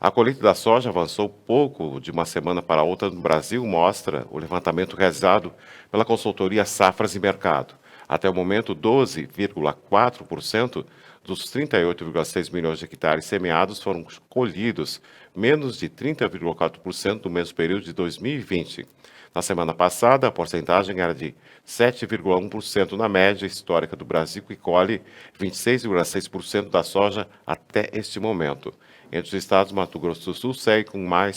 A colheita da soja avançou pouco de uma semana para outra no Brasil, mostra o levantamento realizado pela consultoria Safras e Mercado. Até o momento, 12,4% dos 38,6 milhões de hectares semeados foram colhidos, menos de 30,4% do mesmo período de 2020. Na semana passada, a porcentagem era de 7,1% na média histórica do Brasil, que colhe 26,6% da soja até este momento. Entre os estados, Mato Grosso do Sul segue com o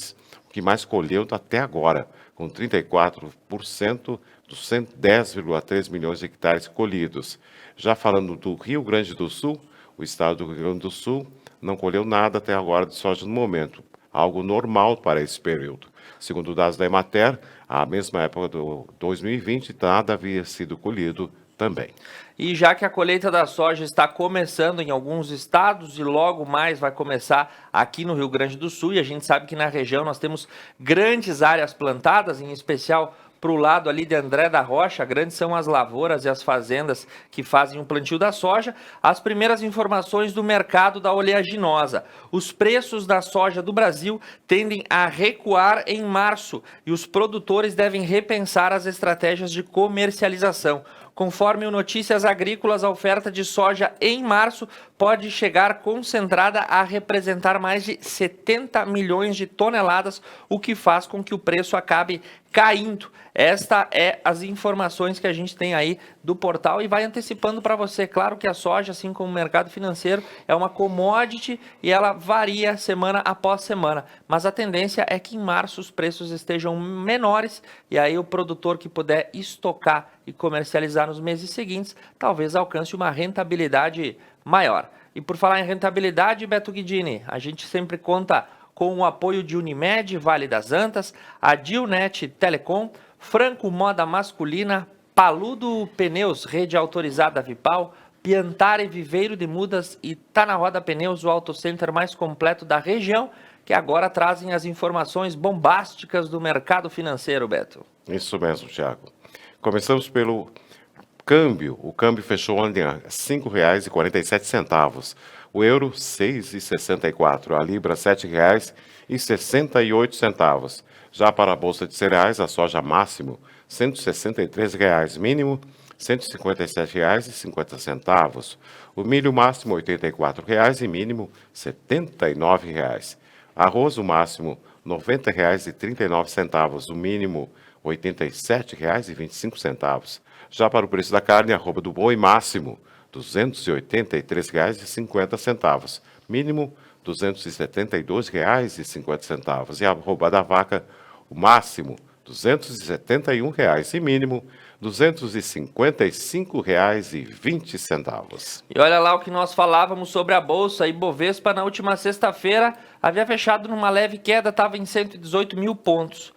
que mais colheu até agora, com 34% dos 110,3 milhões de hectares colhidos. Já falando do Rio Grande do Sul, o estado do Rio Grande do Sul não colheu nada até agora de soja no momento, algo normal para esse período. Segundo dados da Emater, à mesma época do 2020, nada havia sido colhido também. E já que a colheita da soja está começando em alguns estados e logo mais vai começar aqui no Rio Grande do Sul, e a gente sabe que na região nós temos grandes áreas plantadas, em especial para o lado ali de André da Rocha, grandes são as lavouras e as fazendas que fazem o plantio da soja. As primeiras informações do mercado da oleaginosa. Os preços da soja do Brasil tendem a recuar em março e os produtores devem repensar as estratégias de comercialização. Conforme o Notícias Agrícolas, a oferta de soja em março pode chegar concentrada a representar mais de 70 milhões de toneladas, o que faz com que o preço acabe caindo. Esta é as informações que a gente tem aí do portal e vai antecipando para você. Claro que a soja, assim como o mercado financeiro, é uma commodity e ela varia semana após semana. Mas a tendência é que em março os preços estejam menores e aí o produtor que puder estocar e comercializar nos meses seguintes, talvez alcance uma rentabilidade maior. E por falar em rentabilidade, Beto Guidini, a gente sempre conta com o apoio de Unimed, Vale das Antas, a Dilnet Telecom, Franco Moda Masculina, Paludo Pneus, rede autorizada Vipal, Piantare Viveiro de Mudas e Tá na Roda Pneus, o auto center mais completo da região, que agora trazem as informações bombásticas do mercado financeiro, Beto. Isso mesmo, Thiago. Começamos pelo câmbio. O câmbio fechou ontem a R$ 5,47. O euro, R$ 6,64. A libra, R$ 7,68. Já para a Bolsa de Cereais, a soja máximo, R$ 163,00. Mínimo, R$ 157,50. O milho máximo, R$ 84,00 e mínimo, R$ 79,00. Arroz, o máximo, R$ 90,39. O mínimo, R$ 87,25. Já para o preço da carne, arroba do boi máximo, R$ 283,50. Mínimo, R$ 272,50. E a arroba da vaca, o máximo, R$ 271,00 e mínimo, R$ 255,20. E olha lá o que nós falávamos sobre a Bolsa. Ibovespa na última sexta-feira havia fechado numa leve queda, estava em 118 mil pontos.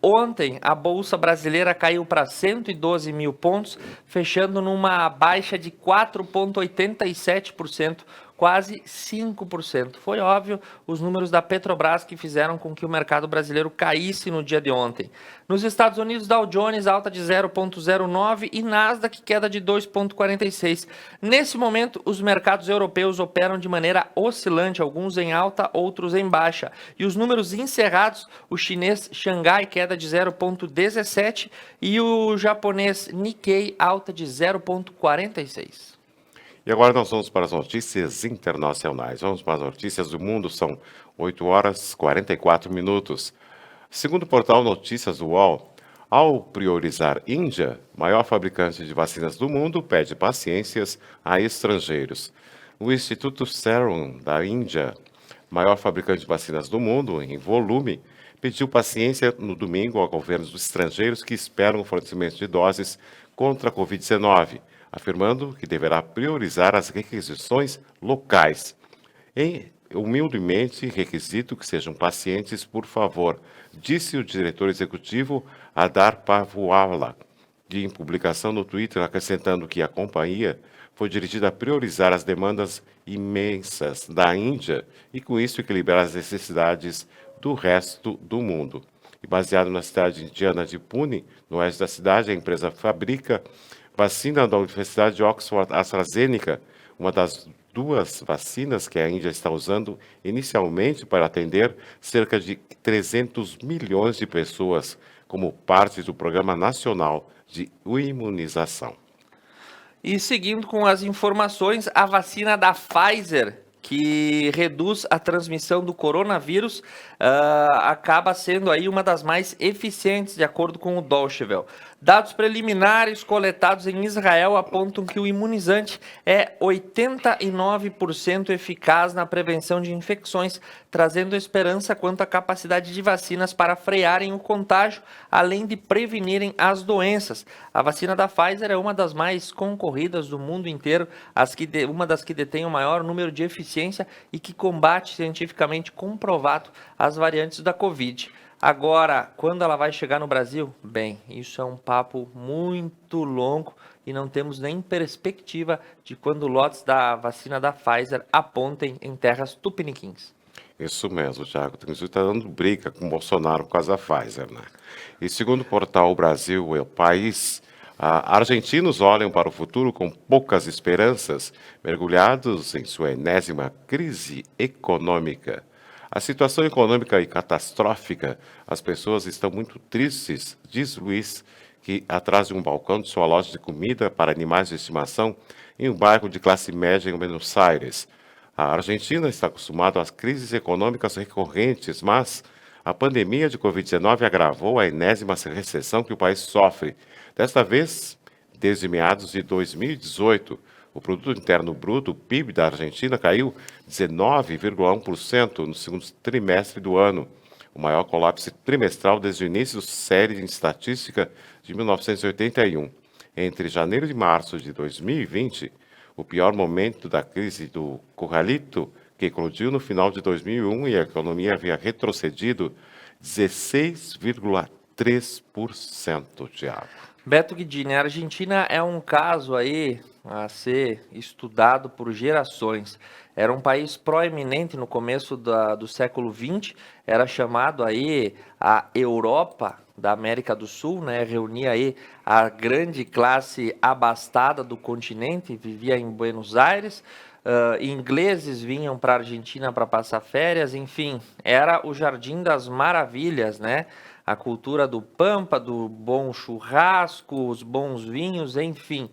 Ontem, a Bolsa Brasileira caiu para 112 mil pontos, fechando numa baixa de 4,87%, quase 5%. Foi óbvio os números da Petrobras que fizeram com que o mercado brasileiro caísse no dia de ontem. Nos Estados Unidos, Dow Jones alta de 0,09 e Nasdaq queda de 2,46. Nesse momento, os mercados europeus operam de maneira oscilante, alguns em alta, outros em baixa. E os números encerrados, o chinês Xangai queda de 0,17 e o japonês Nikkei alta de 0,46. E agora nós vamos para as notícias internacionais. Vamos para as notícias do mundo, são 8h44. Segundo o portal Notícias do UOL, ao priorizar Índia, maior fabricante de vacinas do mundo, pede paciências a estrangeiros. O Instituto Serum da Índia, maior fabricante de vacinas do mundo em volume, pediu paciência no domingo a governos estrangeiros que esperam o fornecimento de doses contra a Covid-19, afirmando que deverá priorizar as requisições locais. Humildemente, requisito que sejam pacientes, por favor, disse o diretor executivo Adar Pavwala, em publicação no Twitter, acrescentando que a companhia foi dirigida a priorizar as demandas imensas da Índia e, com isso, equilibrar as necessidades do resto do mundo. E baseado na cidade indiana de Pune, no oeste da cidade, a empresa fabrica vacina da Universidade de Oxford AstraZeneca, uma das duas vacinas que a Índia está usando inicialmente para atender cerca de 300 milhões de pessoas, como parte do Programa Nacional de Imunização. E seguindo com as informações, a vacina da Pfizer, que reduz a transmissão do coronavírus, acaba sendo aí uma das mais eficientes, de acordo com o Deutsche Welle. Dados preliminares coletados em Israel apontam que o imunizante é 89% eficaz na prevenção de infecções, trazendo esperança quanto à capacidade de vacinas para frearem o contágio, além de prevenirem as doenças. A vacina da Pfizer é uma das mais concorridas do mundo inteiro, uma das que detém o maior número de eficiência e que combate cientificamente comprovado as variantes da Covid. Agora, quando ela vai chegar no Brasil? Bem, isso é um papo muito longo e não temos nem perspectiva de quando lotes da vacina da Pfizer apontem em terras tupiniquins. Isso mesmo, Thiago. Tem gente que está dando briga com o Bolsonaro por causa da Pfizer, né? E segundo o portal O Brasil é o País, argentinos olham para o futuro com poucas esperanças, mergulhados em sua enésima crise econômica. A situação econômica é catastrófica. As pessoas estão muito tristes, diz Luiz, que atrás de um balcão de sua loja de comida para animais de estimação em um bairro de classe média em Buenos Aires. A Argentina está acostumada às crises econômicas recorrentes, mas a pandemia de Covid-19 agravou a enésima recessão que o país sofre. Desta vez, desde meados de 2018, o Produto Interno Bruto, o PIB da Argentina, caiu 19,1% no segundo trimestre do ano, o maior colapso trimestral desde o início da série de estatística de 1981. Entre janeiro e março de 2020, o pior momento da crise do Corralito, que eclodiu no final de 2001 e a economia havia retrocedido 16,3%, Thiago. Beto Guidini, a Argentina é um caso aí a ser estudado por gerações. Era um país proeminente no começo do século XX, era chamado aí a Europa da América do Sul, né? Reunia aí a grande classe abastada do continente, vivia em Buenos Aires. Ingleses vinham para a Argentina para passar férias, enfim, era o Jardim das Maravilhas, né? A cultura do pampa, do bom churrasco, os bons vinhos, enfim.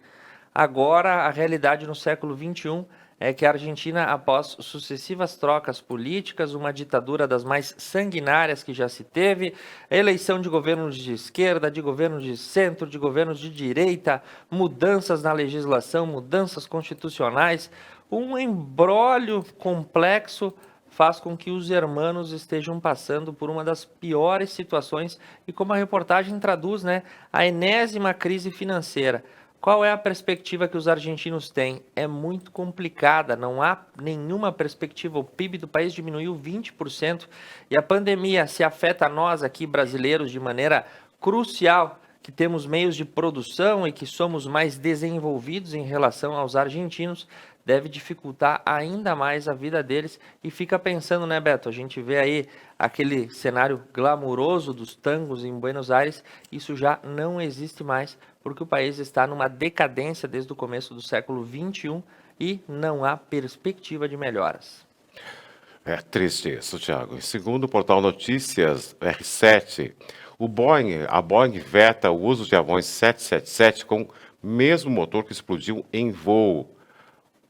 Agora, a realidade no século XXI é que a Argentina, após sucessivas trocas políticas, uma ditadura das mais sanguinárias que já se teve, eleição de governos de esquerda, de governos de centro, de governos de direita, mudanças na legislação, mudanças constitucionais, um imbróglio complexo faz com que os hermanos estejam passando por uma das piores situações e, como a reportagem traduz, né, a enésima crise financeira. Qual é a perspectiva que os argentinos têm? É muito complicada, não há nenhuma perspectiva. O PIB do país diminuiu 20% e a pandemia se afeta a nós aqui brasileiros de maneira crucial, que temos meios de produção e que somos mais desenvolvidos em relação aos argentinos, deve dificultar ainda mais a vida deles. E fica pensando, né, Beto? A gente vê aí aquele cenário glamuroso dos tangos em Buenos Aires, isso já não existe mais, porque o país está numa decadência desde o começo do século XXI e não há perspectiva de melhoras. É triste isso, Thiago. Segundo o portal Notícias R7, a Boeing veta o uso de aviões 777 com o mesmo motor que explodiu em voo.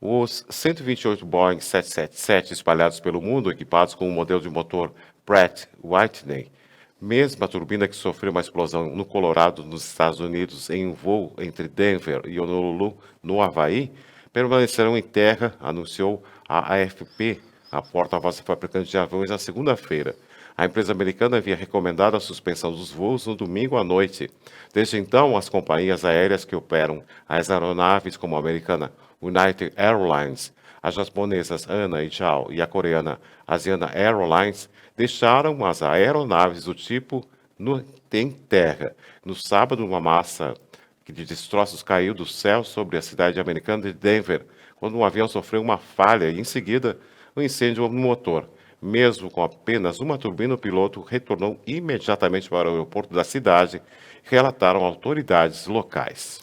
Os 128 Boeing 777 espalhados pelo mundo, equipados com um modelo de motor Pratt & Whitney, mesma turbina que sofreu uma explosão no Colorado, nos Estados Unidos, em um voo entre Denver e Honolulu, no Havaí, permanecerão em terra, anunciou a AFP, a porta-voz do fabricante de aviões, na segunda-feira. A empresa americana havia recomendado a suspensão dos voos no domingo à noite. Desde então, as companhias aéreas que operam as aeronaves, como a americana United Airlines, as japonesas ANA e JAL e a coreana Asiana Airlines, deixaram as aeronaves do tipo em terra. No sábado, uma massa de destroços caiu do céu sobre a cidade americana de Denver, quando um avião sofreu uma falha e, em seguida, um incêndio no motor. Mesmo com apenas uma turbina, o piloto retornou imediatamente para o aeroporto da cidade, relataram autoridades locais.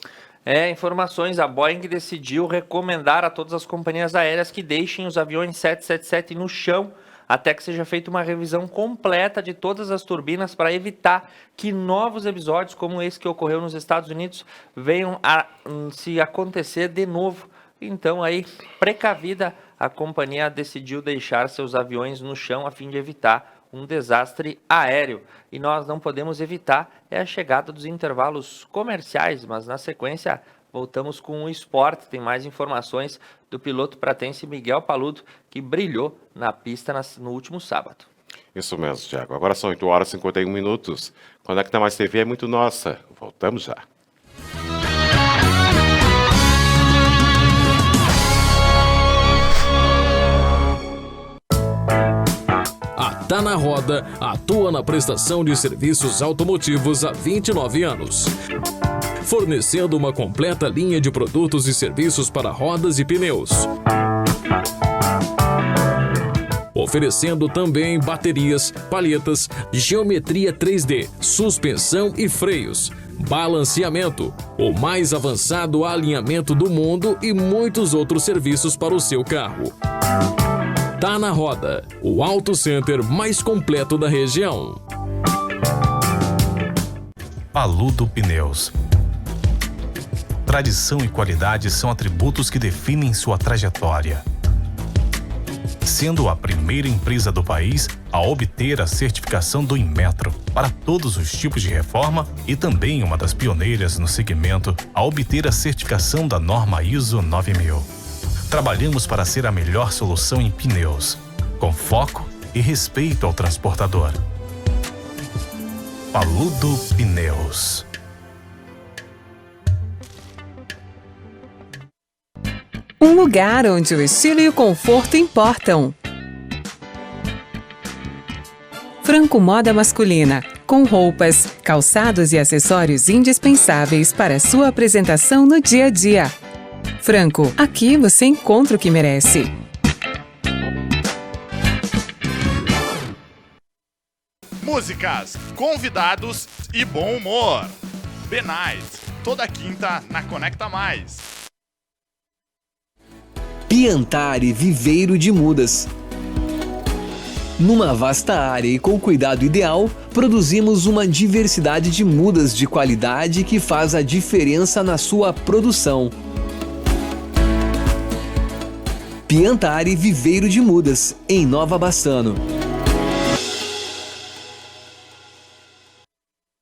Informações, a Boeing decidiu recomendar a todas as companhias aéreas que deixem os aviões 777 no chão até que seja feita uma revisão completa de todas as turbinas para evitar que novos episódios como esse que ocorreu nos Estados Unidos venham a se acontecer de novo. Então aí, precavida, a companhia decidiu deixar seus aviões no chão a fim de evitar um desastre aéreo. E nós não podemos evitar a chegada dos intervalos comerciais, mas na sequência voltamos com o esporte. Tem mais informações do piloto pratense Miguel Paludo, que brilhou na pista no último sábado. Isso mesmo, Thiago. Agora são 8 horas e 51 minutos. Conecta Mais TV é muito nossa. Voltamos já. A Tá na Roda atua na prestação de serviços automotivos há 29 anos, fornecendo uma completa linha de produtos e serviços para rodas e pneus. Oferecendo também baterias, palhetas, geometria 3D, suspensão e freios, balanceamento, o mais avançado alinhamento do mundo e muitos outros serviços para o seu carro. Tá na Roda, o Auto Center mais completo da região. Paludo Pneus. Tradição e qualidade são atributos que definem sua trajetória. Sendo a primeira empresa do país a obter a certificação do Inmetro para todos os tipos de reforma e também uma das pioneiras no segmento a obter a certificação da norma ISO 9000. Trabalhamos para ser a melhor solução em pneus, com foco e respeito ao transportador. Paludo Pneus. Um lugar onde o estilo e o conforto importam. Franco Moda Masculina, com roupas, calçados e acessórios indispensáveis para a sua apresentação no dia a dia. Franco, aqui você encontra o que merece. Músicas, convidados e bom humor. B-Night, toda quinta na Conecta Mais. Piantari Viveiro de Mudas. Numa vasta área e com o cuidado ideal, produzimos uma diversidade de mudas de qualidade que faz a diferença na sua produção. Piantari Viveiro de Mudas, em Nova Bassano.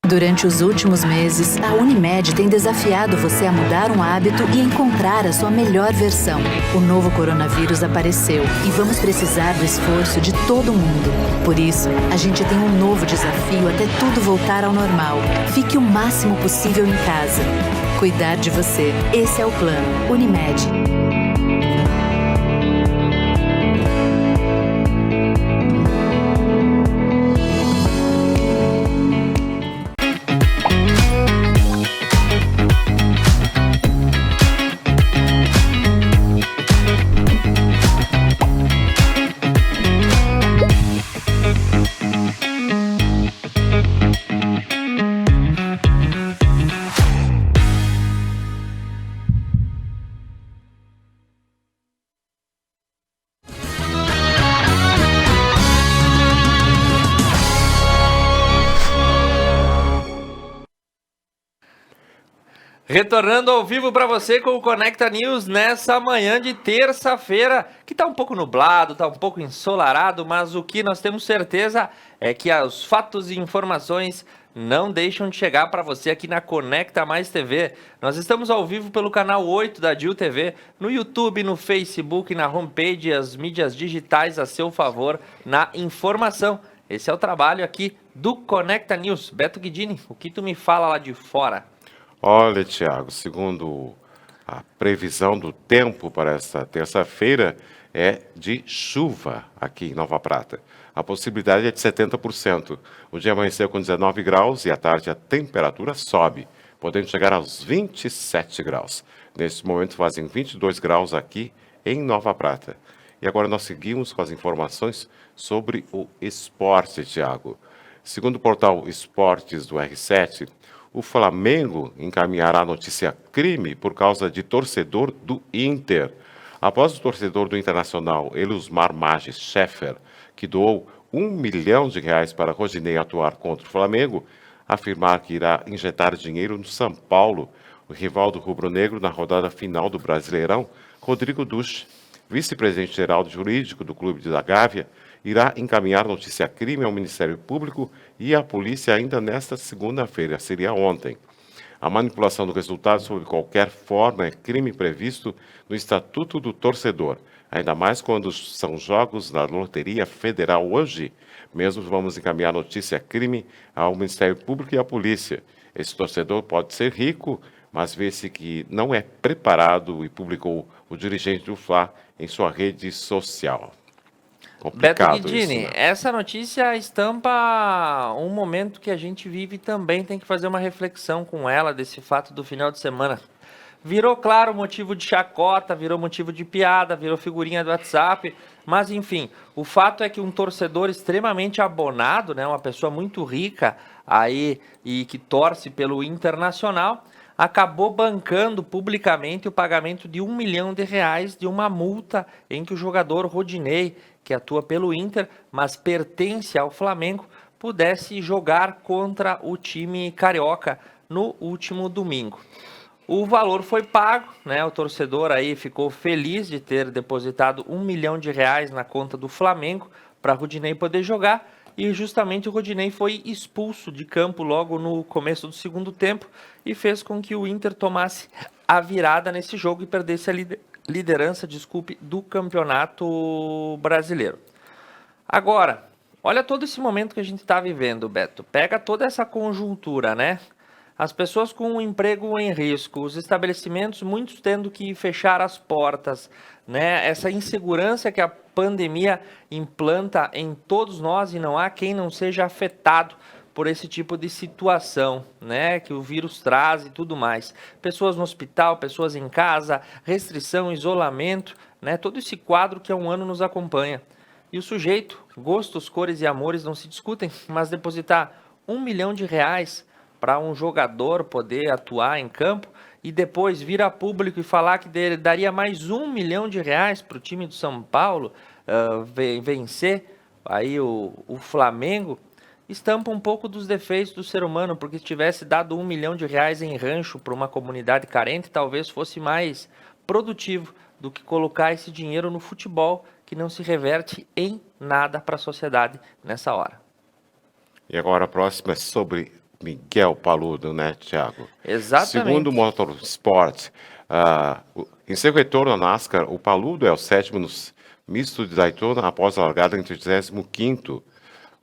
Durante os últimos meses, a Unimed tem desafiado você a mudar um hábito e encontrar a sua melhor versão. O novo coronavírus apareceu e vamos precisar do esforço de todo mundo. Por isso, a gente tem um novo desafio até tudo voltar ao normal. Fique o máximo possível em casa. Cuidar de você. Esse é o plano. Unimed. Retornando ao vivo para você com o Conecta News nessa manhã de terça-feira, que está um pouco nublado, está um pouco ensolarado, mas o que nós temos certeza é que os fatos e informações não deixam de chegar para você aqui na Conecta Mais TV. Nós estamos ao vivo pelo canal 8 da DIL TV, no YouTube, no Facebook, na homepage, as mídias digitais a seu favor na informação. Esse é o trabalho aqui do Conecta News. Beto Guidini, o que tu me fala lá de fora? Olha, Thiago, segundo a previsão do tempo para esta terça-feira, é de chuva aqui em Nova Prata. A possibilidade é de 70%. O dia amanheceu com 19 graus e à tarde a temperatura sobe, podendo chegar aos 27 graus. Neste momento fazem 22 graus aqui em Nova Prata. E agora nós seguimos com as informações sobre o esporte, Thiago. Segundo o portal Esportes do R7, o Flamengo encaminhará a notícia crime por causa de torcedor do Inter. Após o torcedor do Internacional, Elusmar Magis Scheffer, que doou R$1 milhão para Rodinei atuar contra o Flamengo, afirmar que irá injetar dinheiro no São Paulo, o rival do rubro-negro na rodada final do Brasileirão. Rodrigo Duche, vice-presidente geral jurídico do Clube da Gávea, irá encaminhar notícia-crime ao Ministério Público e à polícia ainda nesta segunda-feira, seria ontem. A manipulação do resultado sob qualquer forma é crime previsto no Estatuto do Torcedor, ainda mais quando são jogos da Loteria Federal hoje. Mesmo vamos encaminhar notícia-crime ao Ministério Público e à polícia. Esse torcedor pode ser rico, mas vê-se que não é preparado, e publicou o dirigente do Fla em sua rede social. Complicado Beto Guidini, isso, né? essa notícia estampa um momento que a gente vive e também tem que fazer uma reflexão com ela desse fato do final de semana. Virou, claro, motivo de chacota, virou motivo de piada, virou figurinha do WhatsApp, mas enfim, o fato é que um torcedor extremamente abonado, né, uma pessoa muito rica aí e que torce pelo Internacional, acabou bancando publicamente o pagamento de R$1 milhão de uma multa em que o jogador Rodinei, que atua pelo Inter, mas pertence ao Flamengo, pudesse jogar contra o time carioca no último domingo. O valor foi pago, né? O torcedor aí ficou feliz de ter depositado R$1 milhão na conta do Flamengo para Rodinei poder jogar, e justamente o Rodinei foi expulso de campo logo no começo do segundo tempo e fez com que o Inter tomasse a virada nesse jogo e perdesse a liderança, do Campeonato Brasileiro. Agora, olha todo esse momento que a gente está vivendo, Beto. Pega toda essa conjuntura, né? As pessoas com o emprego em risco, os estabelecimentos, muitos tendo que fechar as portas, né? Essa insegurança que a pandemia implanta em todos nós, e não há quem não seja afetado por esse tipo de situação, né? Que o vírus traz e tudo mais. Pessoas no hospital, pessoas em casa, restrição, isolamento, né? Todo esse quadro que há um ano nos acompanha. E o sujeito, gostos, cores e amores não se discutem, mas depositar R$1 milhão para um jogador poder atuar em campo e depois vir a público e falar que daria mais R$1 milhão para o time do São Paulo vencer aí o Flamengo, estampa um pouco dos defeitos do ser humano, porque se tivesse dado R$1 milhão em rancho para uma comunidade carente, talvez fosse mais produtivo do que colocar esse dinheiro no futebol, que não se reverte em nada para a sociedade nessa hora. E agora a próxima é sobre Miguel Paludo, né, Thiago? Exatamente. Segundo o Motorsport, em seu retorno à NASCAR, o Paludo é o 7º no misto de Daytona após a largada em 35º.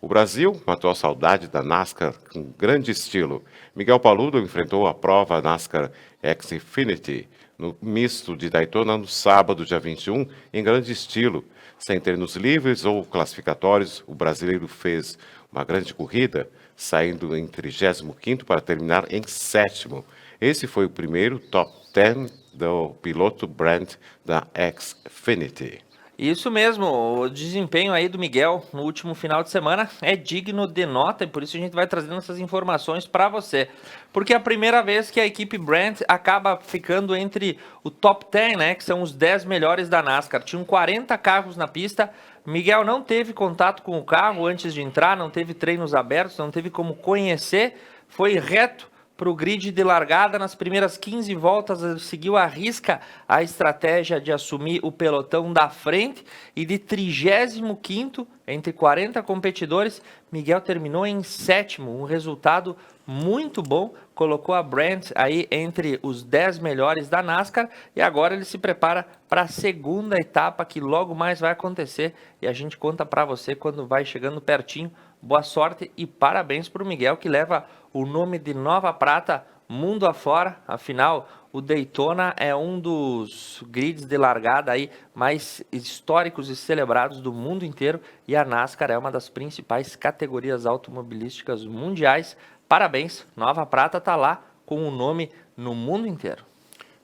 O Brasil matou a saudade da NASCAR com grande estilo. Miguel Paludo enfrentou a prova NASCAR Xfinity no misto de Daytona no sábado, dia 21, em grande estilo. Sem treinos livres ou classificatórios, o brasileiro fez uma grande corrida, saindo em 35º para terminar em 7º. Esse foi o primeiro top 10 do piloto Brent da Xfinity. Isso mesmo, o desempenho aí do Miguel no último final de semana é digno de nota, e por isso a gente vai trazendo essas informações para você. Porque é a primeira vez que a equipe Brent acaba ficando entre o top 10, né, que são os 10 melhores da NASCAR. Tinham 40 carros na pista, Miguel não teve contato com o carro antes de entrar, não teve treinos abertos, não teve como conhecer, foi reto para o grid de largada. Nas primeiras 15 voltas, ele seguiu à risca a estratégia de assumir o pelotão da frente, e de 35º, entre 40 competidores, Miguel terminou em 7º, um resultado muito bom, colocou a Brent aí entre os 10 melhores da NASCAR, e agora ele se prepara para a segunda etapa, que logo mais vai acontecer, e a gente conta para você quando vai chegando pertinho. Boa sorte e parabéns para o Miguel, que leva o nome de Nova Prata mundo afora. Afinal, o Daytona é um dos grids de largada aí mais históricos e celebrados do mundo inteiro, e a NASCAR é uma das principais categorias automobilísticas mundiais. Parabéns, Nova Prata está lá com o nome no mundo inteiro.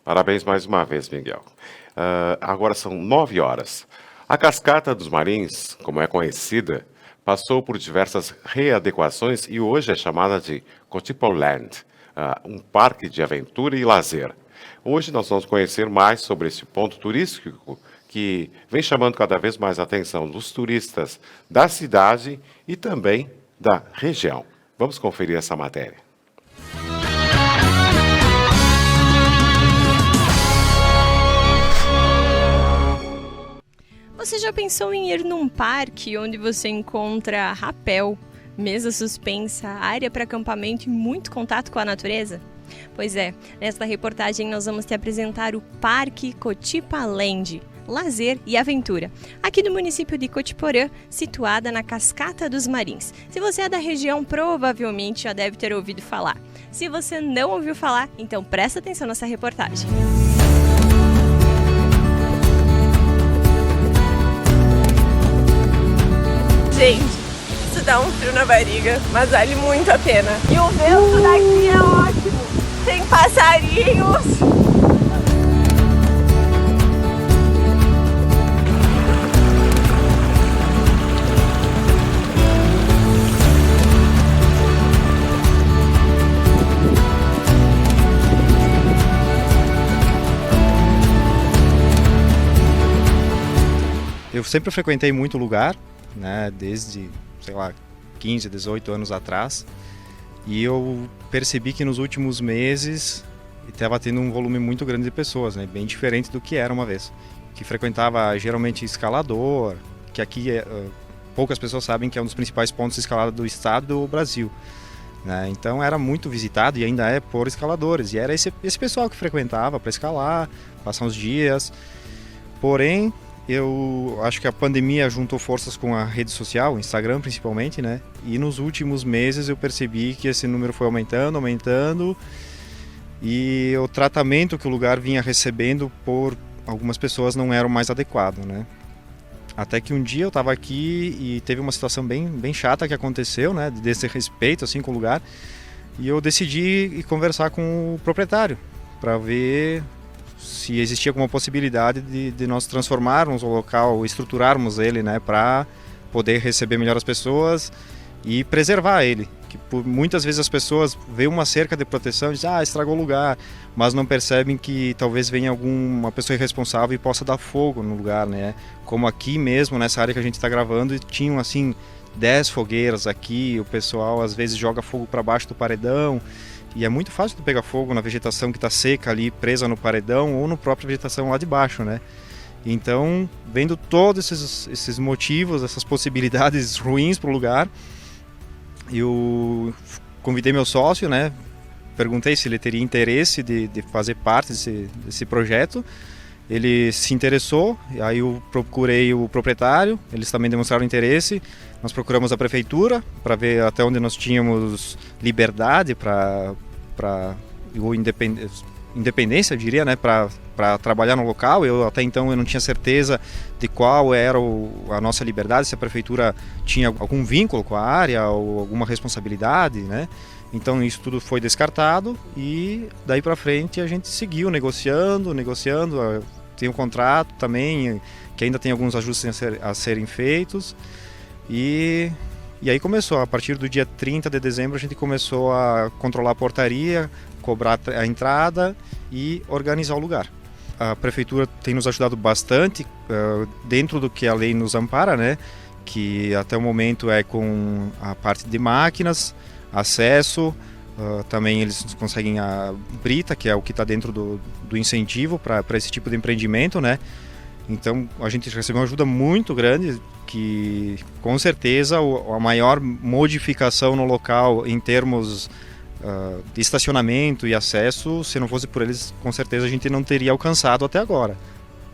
Parabéns mais uma vez, Miguel. Agora são 9 horas. A Cascata dos Marins, como é conhecida, passou por diversas readequações e hoje é chamada de Cotipoland, um parque de aventura e lazer. Hoje nós vamos conhecer mais sobre esse ponto turístico que vem chamando cada vez mais a atenção dos turistas da cidade e também da região. Vamos conferir essa matéria. Você já pensou em ir num parque onde você encontra rapel, mesa suspensa, área para acampamento e muito contato com a natureza? Pois é, nesta reportagem nós vamos te apresentar o Parque Cotipaland, lazer e aventura, aqui do município de Cotiporã, situada na Cascata dos Marins. Se você é da região, provavelmente já deve ter ouvido falar. Se você não ouviu falar, então presta atenção nessa reportagem. Gente, isso dá um frio na barriga, mas vale muito a pena. E o vento daqui é ótimo, tem passarinhos. Eu sempre frequentei muito lugar, né, desde, 15, 18 anos atrás, e eu percebi que nos últimos meses estava tendo um volume muito grande de pessoas, né, bem diferente do que era uma vez, que frequentava geralmente escalador, que aqui poucas pessoas sabem que é um dos principais pontos de escalada do estado do Brasil, né, então era muito visitado e ainda é por escaladores, e era esse pessoal que frequentava para escalar, passar uns dias, porém eu acho que a pandemia juntou forças com a rede social, o Instagram principalmente, né? E nos últimos meses eu percebi que esse número foi aumentando, e o tratamento que o lugar vinha recebendo por algumas pessoas não era o mais adequado, né? Até que um dia eu estava aqui e teve uma situação bem chata que aconteceu, né? De desrespeito assim com o lugar, e eu decidi ir conversar com o proprietário para ver se existia alguma possibilidade de nós transformarmos o local, estruturarmos ele, né, para poder receber melhor as pessoas e preservar ele. Que muitas vezes as pessoas veem uma cerca de proteção e dizem, estragou o lugar, mas não percebem que talvez venha alguma pessoa irresponsável e possa dar fogo no lugar, né? Como aqui mesmo, nessa área que a gente está gravando, tinham assim 10 fogueiras aqui, o pessoal às vezes joga fogo para baixo do paredão. E é muito fácil de pegar fogo na vegetação que está seca ali, presa no paredão ou na própria vegetação lá de baixo, né? Então, vendo todos esses motivos, essas possibilidades ruins para o lugar, eu convidei meu sócio, né? Perguntei se ele teria interesse de fazer parte desse projeto. Ele se interessou, aí eu procurei o proprietário, eles também demonstraram interesse. Nós procuramos a prefeitura para ver até onde nós tínhamos liberdade ou independência, eu diria, né, para trabalhar no local. Até então eu não tinha certeza de qual era a nossa liberdade, se a prefeitura tinha algum vínculo com a área ou alguma responsabilidade, né? Então isso tudo foi descartado e daí para frente a gente seguiu negociando. Tem um contrato também, que ainda tem alguns ajustes a serem feitos. E aí começou, a partir do dia 30 de dezembro a gente começou a controlar a portaria, cobrar a entrada e organizar o lugar. A prefeitura tem nos ajudado bastante, dentro do que a lei nos ampara, né? Que até o momento é com a parte de máquinas, acesso, também eles conseguem a brita, que é o que está dentro do incentivo para esse tipo de empreendimento, né? Então a gente recebeu uma ajuda muito grande, que com certeza a maior modificação no local em termos de estacionamento e acesso, se não fosse por eles, com certeza a gente não teria alcançado até agora.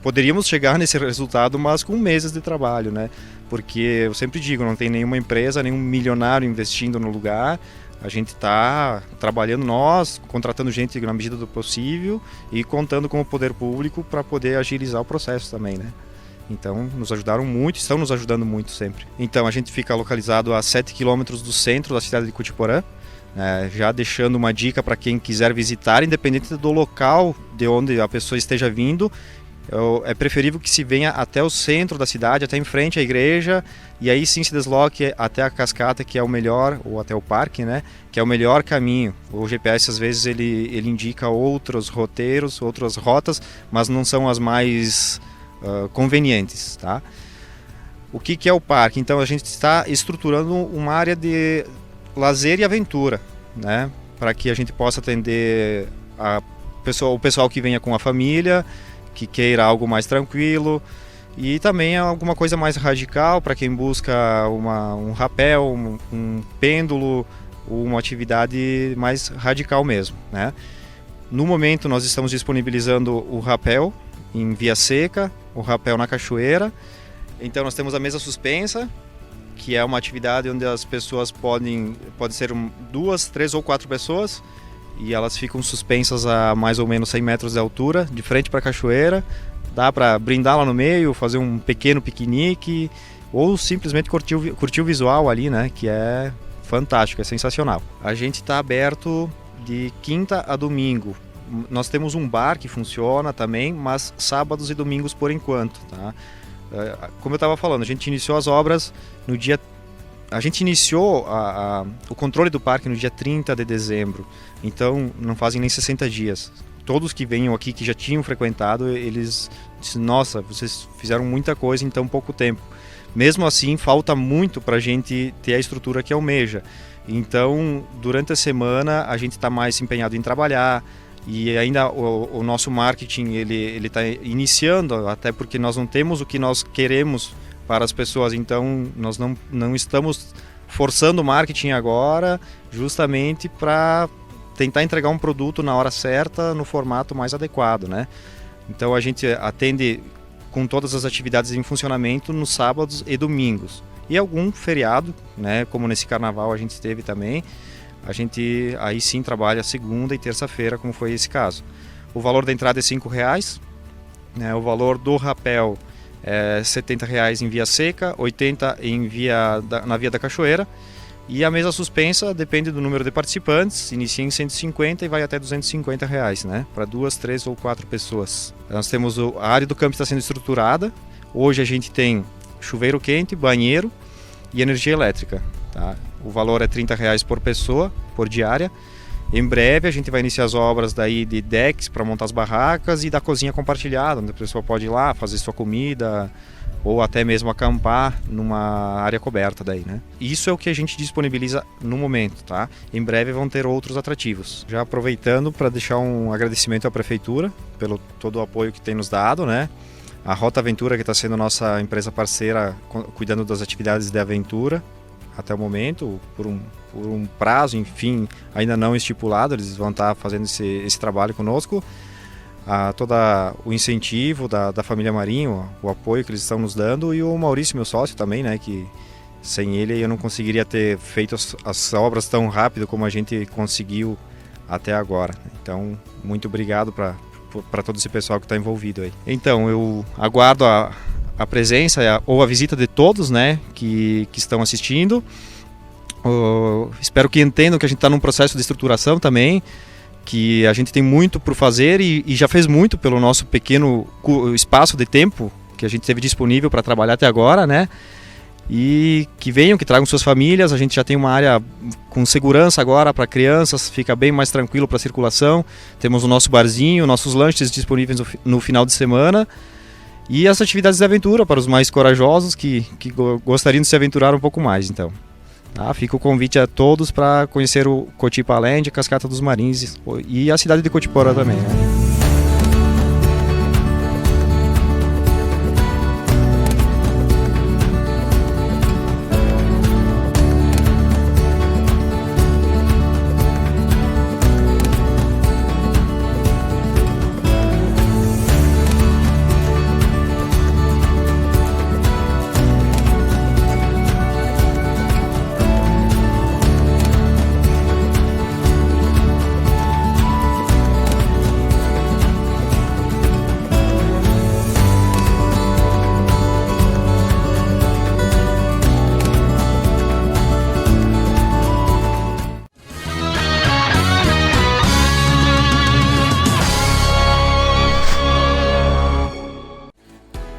Poderíamos chegar nesse resultado, mas com meses de trabalho, né? Porque eu sempre digo, não tem nenhuma empresa, nenhum milionário investindo no lugar. A gente está trabalhando nós, contratando gente na medida do possível e contando com o poder público para poder agilizar o processo também, né? Então, nos ajudaram muito, estão nos ajudando muito sempre. Então, a gente fica localizado a 7 quilômetros do centro da cidade de Cotiporã, já deixando uma dica para quem quiser visitar, independente do local de onde a pessoa esteja vindo. É preferível que se venha até o centro da cidade, até em frente à igreja, e aí sim se desloque até a cascata, que é o melhor, ou até o parque, né, que é o melhor caminho. O GPS às vezes ele indica outros roteiros, outras rotas, mas não são as mais convenientes, tá? O que é o parque? Então a gente está estruturando uma área de lazer e aventura, né? Para que a gente possa atender o pessoal que venha com a família, que queira algo mais tranquilo, e também alguma coisa mais radical para quem busca um rapel, um pêndulo, uma atividade mais radical mesmo, né? No momento nós estamos disponibilizando o rapel em via seca, o rapel na cachoeira. Então nós temos a mesa suspensa, que é uma atividade onde as pessoas pode ser 2, 3 ou 4 pessoas, e elas ficam suspensas a mais ou menos 100 metros de altura, de frente para a cachoeira. Dá para brindar lá no meio, fazer um pequeno piquenique, ou simplesmente curtir o visual ali, né? Que é fantástico, é sensacional. A gente está aberto de quinta a domingo. Nós temos um bar que funciona também, mas sábados e domingos por enquanto, tá? Como eu estava falando, a gente iniciou as obras no dia... A gente iniciou o controle do parque no dia 30 de dezembro, então não fazem nem 60 dias. Todos que venham aqui, que já tinham frequentado, eles disseram, nossa, vocês fizeram muita coisa em tão pouco tempo. Mesmo assim, falta muito para a gente ter a estrutura que almeja. Então, durante a semana, a gente está mais empenhado em trabalhar, e ainda o nosso marketing ele está iniciando, até porque nós não temos o que nós queremos para as pessoas, então nós não estamos forçando o marketing agora, justamente para tentar entregar um produto na hora certa, no formato mais adequado, né? Então a gente atende com todas as atividades em funcionamento nos sábados e domingos. E algum feriado, né, como nesse carnaval a gente teve também, a gente aí sim trabalha segunda e terça-feira, como foi esse caso. O valor da entrada é R$5, né, o valor do rapel é R$70 em via seca, R$80 na via da cachoeira, e a mesa suspensa depende do número de participantes, inicia em 150 e vai até R$250, né, para 2, 3 ou 4 pessoas. Nós temos a área do campo está sendo estruturada. Hoje a gente tem chuveiro quente, banheiro e energia elétrica, tá? O valor é R$30 por pessoa, por diária. Em breve a gente vai iniciar as obras daí de decks para montar as barracas e da cozinha compartilhada, onde a pessoa pode ir lá fazer sua comida ou até mesmo acampar numa área coberta daí, né? Isso é o que a gente disponibiliza no momento, tá? Em breve vão ter outros atrativos. Já aproveitando para deixar um agradecimento à prefeitura pelo todo o apoio que tem nos dado, né? A Rota Aventura, que está sendo nossa empresa parceira, cuidando das atividades de aventura até o momento, por um prazo, enfim, ainda não estipulado, eles vão estar fazendo esse trabalho conosco. Todo o incentivo da família Marinho, o apoio que eles estão nos dando, e o Maurício, meu sócio também, né, que sem ele eu não conseguiria ter feito as obras tão rápido como a gente conseguiu até agora. Então, muito obrigado para todo esse pessoal que está envolvido aí. Então, eu aguardo a presença ou a visita de todos, né, que estão assistindo. Espero que entendam que a gente está num processo de estruturação também, que a gente tem muito por fazer e já fez muito pelo nosso pequeno espaço de tempo que a gente teve disponível para trabalhar até agora, né? E que venham, que tragam suas famílias. A gente já tem uma área com segurança agora para crianças, fica bem mais tranquilo para a circulação. Temos o nosso barzinho, nossos lanches disponíveis no final de semana. E as atividades de aventura para os mais corajosos que gostariam de se aventurar um pouco mais, então. Tá? Fica o convite a todos para conhecer o Cotipa Land, Cascata dos Marins e a cidade de Cotiporã também, né?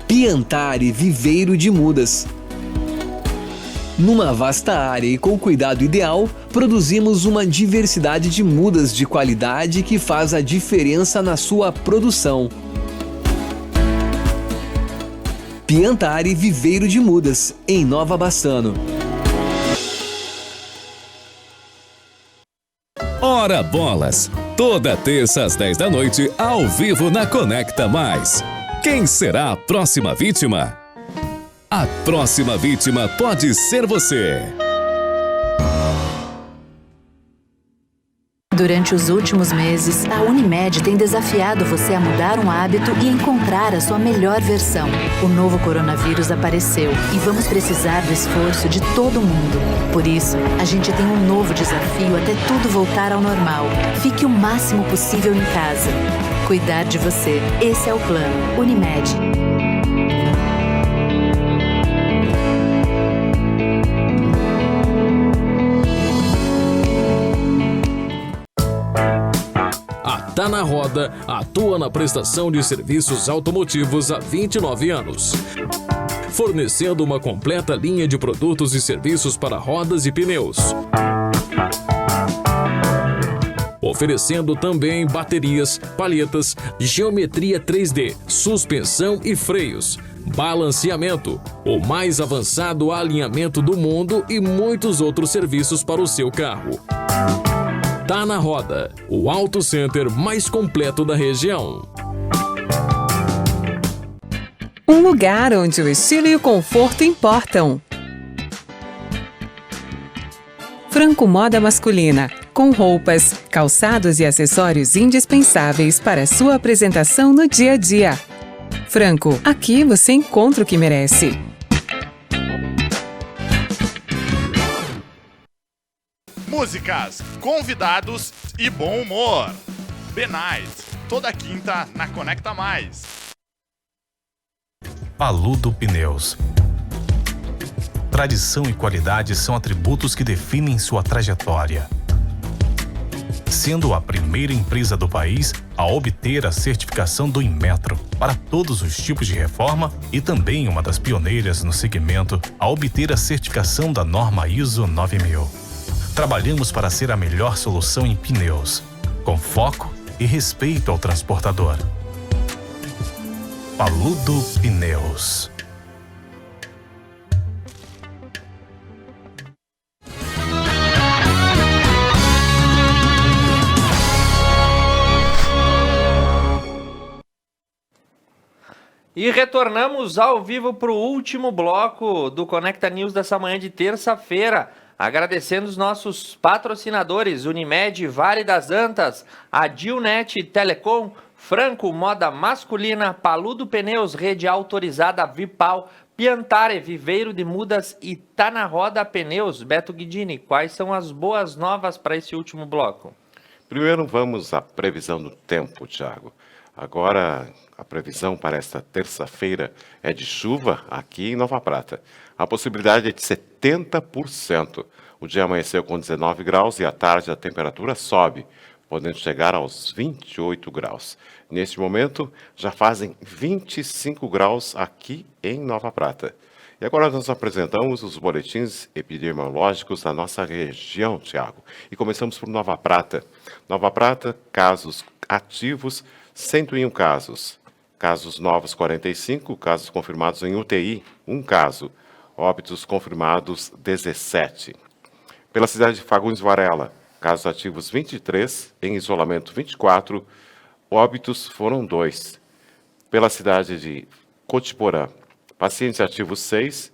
Piantari Viveiro de Mudas. Numa vasta área e com o cuidado ideal, produzimos uma diversidade de mudas de qualidade que faz a diferença na sua produção. Piantari Viveiro de Mudas, em Nova Bassano. Ora Bolas, toda terça às 10 da noite, ao vivo na Conecta Mais. Quem será a próxima vítima? A próxima vítima pode ser você. Durante os últimos meses, a Unimed tem desafiado você a mudar um hábito e encontrar a sua melhor versão. O novo coronavírus apareceu e vamos precisar do esforço de todo mundo. Por isso, a gente tem um novo desafio até tudo voltar ao normal. Fique o máximo possível em casa. Cuidar de você. Esse é o plano. Unimed. Tá na Roda atua na prestação de serviços automotivos há 29 anos, fornecendo uma completa linha de produtos e serviços para rodas e pneus, oferecendo também baterias, palhetas, geometria 3D, suspensão e freios, balanceamento, o mais avançado alinhamento do mundo e muitos outros serviços para o seu carro. Tá na Roda, o Auto Center mais completo da região. Um lugar onde o estilo e o conforto importam. Franco Moda Masculina, com roupas, calçados e acessórios indispensáveis para sua apresentação no dia a dia. Franco, aqui você encontra o que merece. Músicas, convidados e bom humor. B-Night, toda quinta na Conecta Mais. Paludo Pneus. Tradição e qualidade são atributos que definem sua trajetória. Sendo a primeira empresa do país a obter a certificação do Inmetro para todos os tipos de reforma e também uma das pioneiras no segmento a obter a certificação da norma ISO 9000. Trabalhamos para ser a melhor solução em pneus, com foco e respeito ao transportador. Paludo Pneus. E retornamos ao vivo para o último bloco do Conecta News dessa manhã de terça-feira. Agradecendo os nossos patrocinadores, Unimed, Vale das Antas, Adilnet Telecom, Franco Moda Masculina, Paludo Pneus, Rede Autorizada Vipal, Piantari, Viveiro de Mudas e Tá na Roda Pneus. Beto Guidini, quais são as boas novas para esse último bloco? Primeiro vamos à previsão do tempo, Thiago. Agora a previsão para esta terça-feira é de chuva aqui em Nova Prata. A possibilidade é de 70%. O dia amanheceu com 19 graus e à tarde a temperatura sobe, podendo chegar aos 28 graus. Neste momento, já fazem 25 graus aqui em Nova Prata. E agora nós apresentamos os boletins epidemiológicos da nossa região, Thiago. E começamos por Nova Prata. Nova Prata, casos ativos, 101 casos. Casos novos, 45. Casos confirmados em UTI, 1 caso. Óbitos confirmados, 17. Pela cidade de Fagundes Varela, casos ativos 23, em isolamento 24, óbitos foram 2. Pela cidade de Cotiporã, pacientes ativos 6,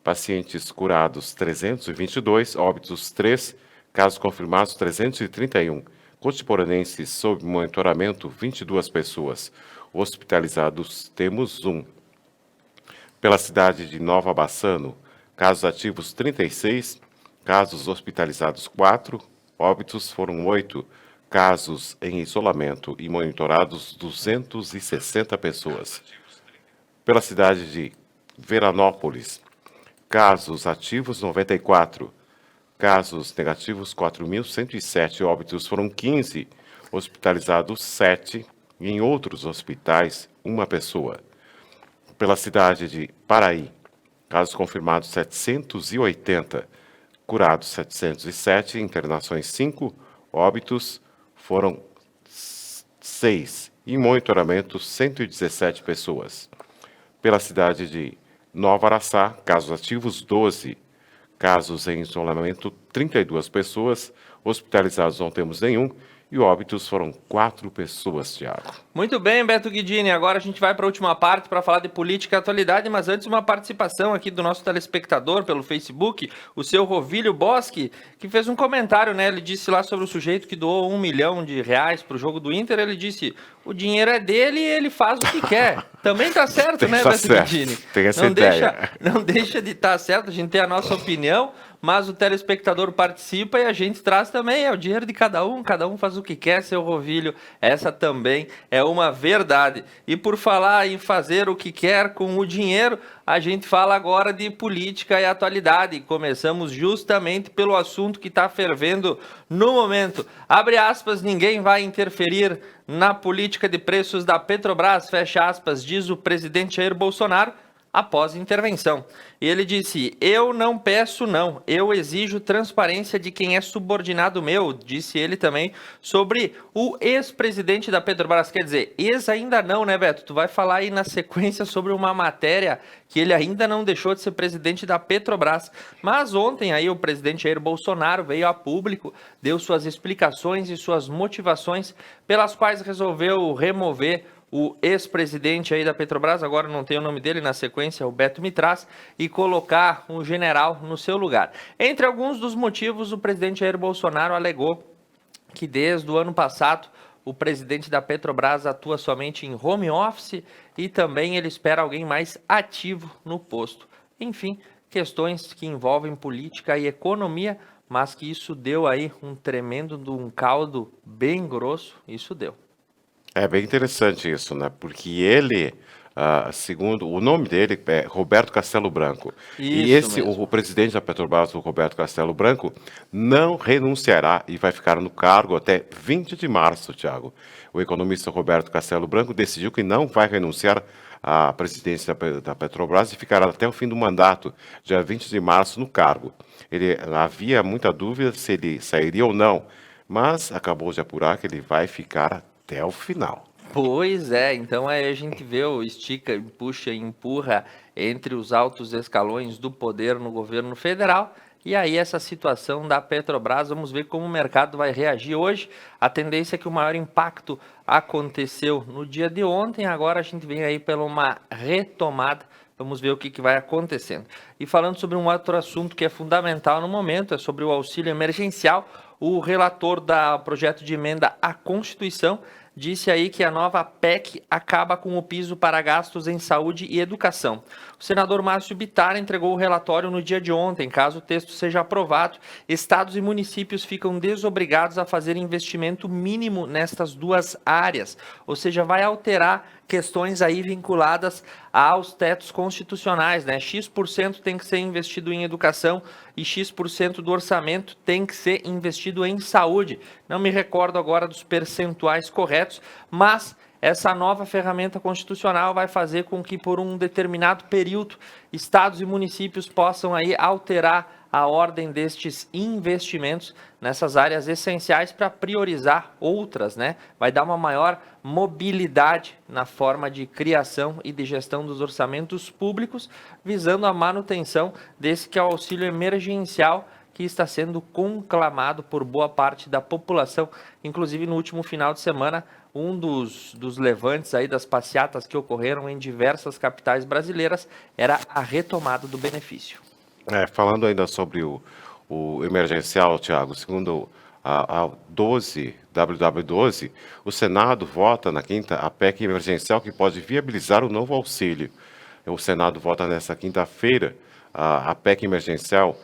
pacientes curados 322, óbitos 3, casos confirmados 331. Cotiporanenses sob monitoramento 22 pessoas, hospitalizados temos 1. Pela cidade de Nova Bassano, casos ativos 36, casos hospitalizados 4, óbitos foram 8, casos em isolamento e monitorados 260 pessoas. Pela cidade de Veranópolis, casos ativos 94, casos negativos 4.107, óbitos foram 15, hospitalizados 7 e em outros hospitais 1 pessoa. Pela cidade de Paraí, casos confirmados 780, curados 707, internações 5, óbitos foram 6 e em monitoramento 117 pessoas. Pela cidade de Nova Araçá, casos ativos 12, casos em isolamento 32 pessoas, hospitalizados não temos nenhum, e óbitos foram 4 pessoas, Thiago. Muito bem, Beto Guidini. Agora a gente vai para a última parte para falar de política e atualidade, mas antes uma participação aqui do nosso telespectador pelo Facebook, o seu Rovílio Boschi, que fez um comentário, né? Ele disse lá sobre o sujeito que doou R$1 milhão para o jogo do Inter. Ele disse: o dinheiro é dele e ele faz o que quer. Também tá certo, né, Beto Guidini? Tem essa ideia. Não deixa de estar certo, a gente tem a nossa opinião, mas o telespectador participa e a gente traz também, é o dinheiro de cada um faz o que quer, seu Rovílio, essa também é uma verdade. E por falar em fazer o que quer com o dinheiro, a gente fala agora de política e atualidade. Começamos justamente pelo assunto que está fervendo no momento. Abre aspas, ninguém vai interferir na política de preços da Petrobras, fecha aspas, diz o presidente Jair Bolsonaro, após intervenção. E ele disse: eu não peço não, eu exijo transparência de quem é subordinado meu, disse ele também sobre o ex-presidente da Petrobras. Quer dizer, ex ainda não, né, Beto? Tu vai falar aí na sequência sobre uma matéria que ele ainda não deixou de ser presidente da Petrobras. Mas ontem aí o presidente Jair Bolsonaro veio a público, deu suas explicações e suas motivações pelas quais resolveu remover o ex-presidente aí da Petrobras, agora não tem o nome dele, na sequência o Beto me traz, e colocar um general no seu lugar. Entre alguns dos motivos, o presidente Jair Bolsonaro alegou que desde o ano passado o presidente da Petrobras atua somente em home office e também ele espera alguém mais ativo no posto. Enfim, questões que envolvem política e economia, mas que isso deu aí um caldo bem grosso, isso deu. É bem interessante isso, né? Porque ele, segundo o nome dele é Roberto Castelo Branco. E esse, o presidente da Petrobras, o Roberto Castelo Branco, não renunciará e vai ficar no cargo até 20 de março, Thiago. O economista Roberto Castelo Branco decidiu que não vai renunciar à presidência da Petrobras e ficará até o fim do mandato, dia 20 de março, no cargo. Havia muita dúvida se ele sairia ou não, mas acabou de apurar que ele vai ficar até o final. Pois é, então aí a gente vê o estica, puxa e empurra entre os altos escalões do poder no governo federal. E aí essa situação da Petrobras, vamos ver como o mercado vai reagir hoje. A tendência é que o maior impacto aconteceu no dia de ontem, agora a gente vem aí pela uma retomada. Vamos ver o que vai acontecendo. E falando sobre um outro assunto que é fundamental no momento, é sobre o auxílio emergencial. O relator do projeto de emenda à Constituição disse aí que a nova PEC acaba com o piso para gastos em saúde e educação. O senador Márcio Bittar entregou o relatório no dia de ontem. Caso o texto seja aprovado, estados e municípios ficam desobrigados a fazer investimento mínimo nestas duas áreas, ou seja, vai alterar questões aí vinculadas aos tetos constitucionais, né? X% tem que ser investido em educação e X% do orçamento tem que ser investido em saúde. Não me recordo agora dos percentuais corretos, mas essa nova ferramenta constitucional vai fazer com que por um determinado período estados e municípios possam aí alterar a ordem destes investimentos nessas áreas essenciais para priorizar outras, né? Vai dar uma maior mobilidade na forma de criação e de gestão dos orçamentos públicos, visando a manutenção desse que é o auxílio emergencial que está sendo conclamado por boa parte da população. Inclusive no último final de semana, um dos levantes aí das passeatas que ocorreram em diversas capitais brasileiras era a retomada do benefício. Falando ainda sobre o emergencial, Thiago, segundo a WW12, o Senado vota na quinta a PEC emergencial que pode viabilizar o novo auxílio. O Senado vota nessa quinta-feira a PEC emergencial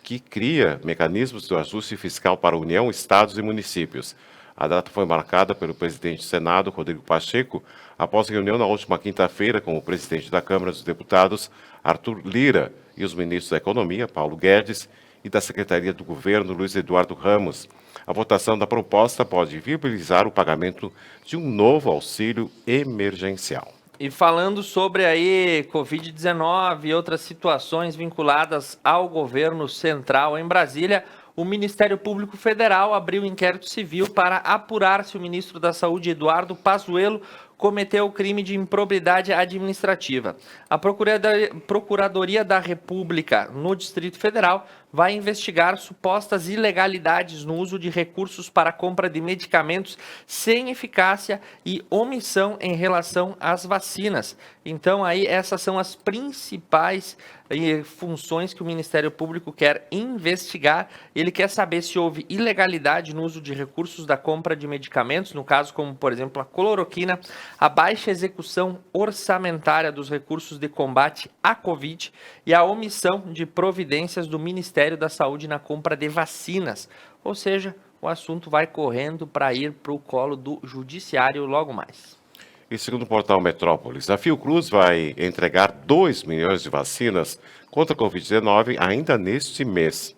que cria mecanismos do ajuste fiscal para a União, estados e municípios. A data foi marcada pelo presidente do Senado, Rodrigo Pacheco, após reunião na última quinta-feira com o presidente da Câmara dos Deputados, Arthur Lira, e os ministros da Economia, Paulo Guedes, e da Secretaria do Governo, Luiz Eduardo Ramos. A votação da proposta pode viabilizar o pagamento de um novo auxílio emergencial. E falando sobre aí Covid-19 e outras situações vinculadas ao governo central em Brasília, o Ministério Público Federal abriu inquérito civil para apurar se o ministro da Saúde, Eduardo Pazuello, cometeu o crime de improbidade administrativa. A Procuradoria da República no Distrito Federal vai investigar supostas ilegalidades no uso de recursos para a compra de medicamentos sem eficácia e omissão em relação às vacinas. Então, aí, essas são as principais funções que o Ministério Público quer investigar. Ele quer saber se houve ilegalidade no uso de recursos da compra de medicamentos, no caso como, por exemplo, a cloroquina, a baixa execução orçamentária dos recursos de combate à Covid e a omissão de providências do Ministério da Saúde na compra de vacinas. Ou seja, o assunto vai correndo para ir para o colo do Judiciário logo mais. E segundo o portal Metrópolis, a Fiocruz vai entregar 2 milhões de vacinas contra a Covid-19 ainda neste mês.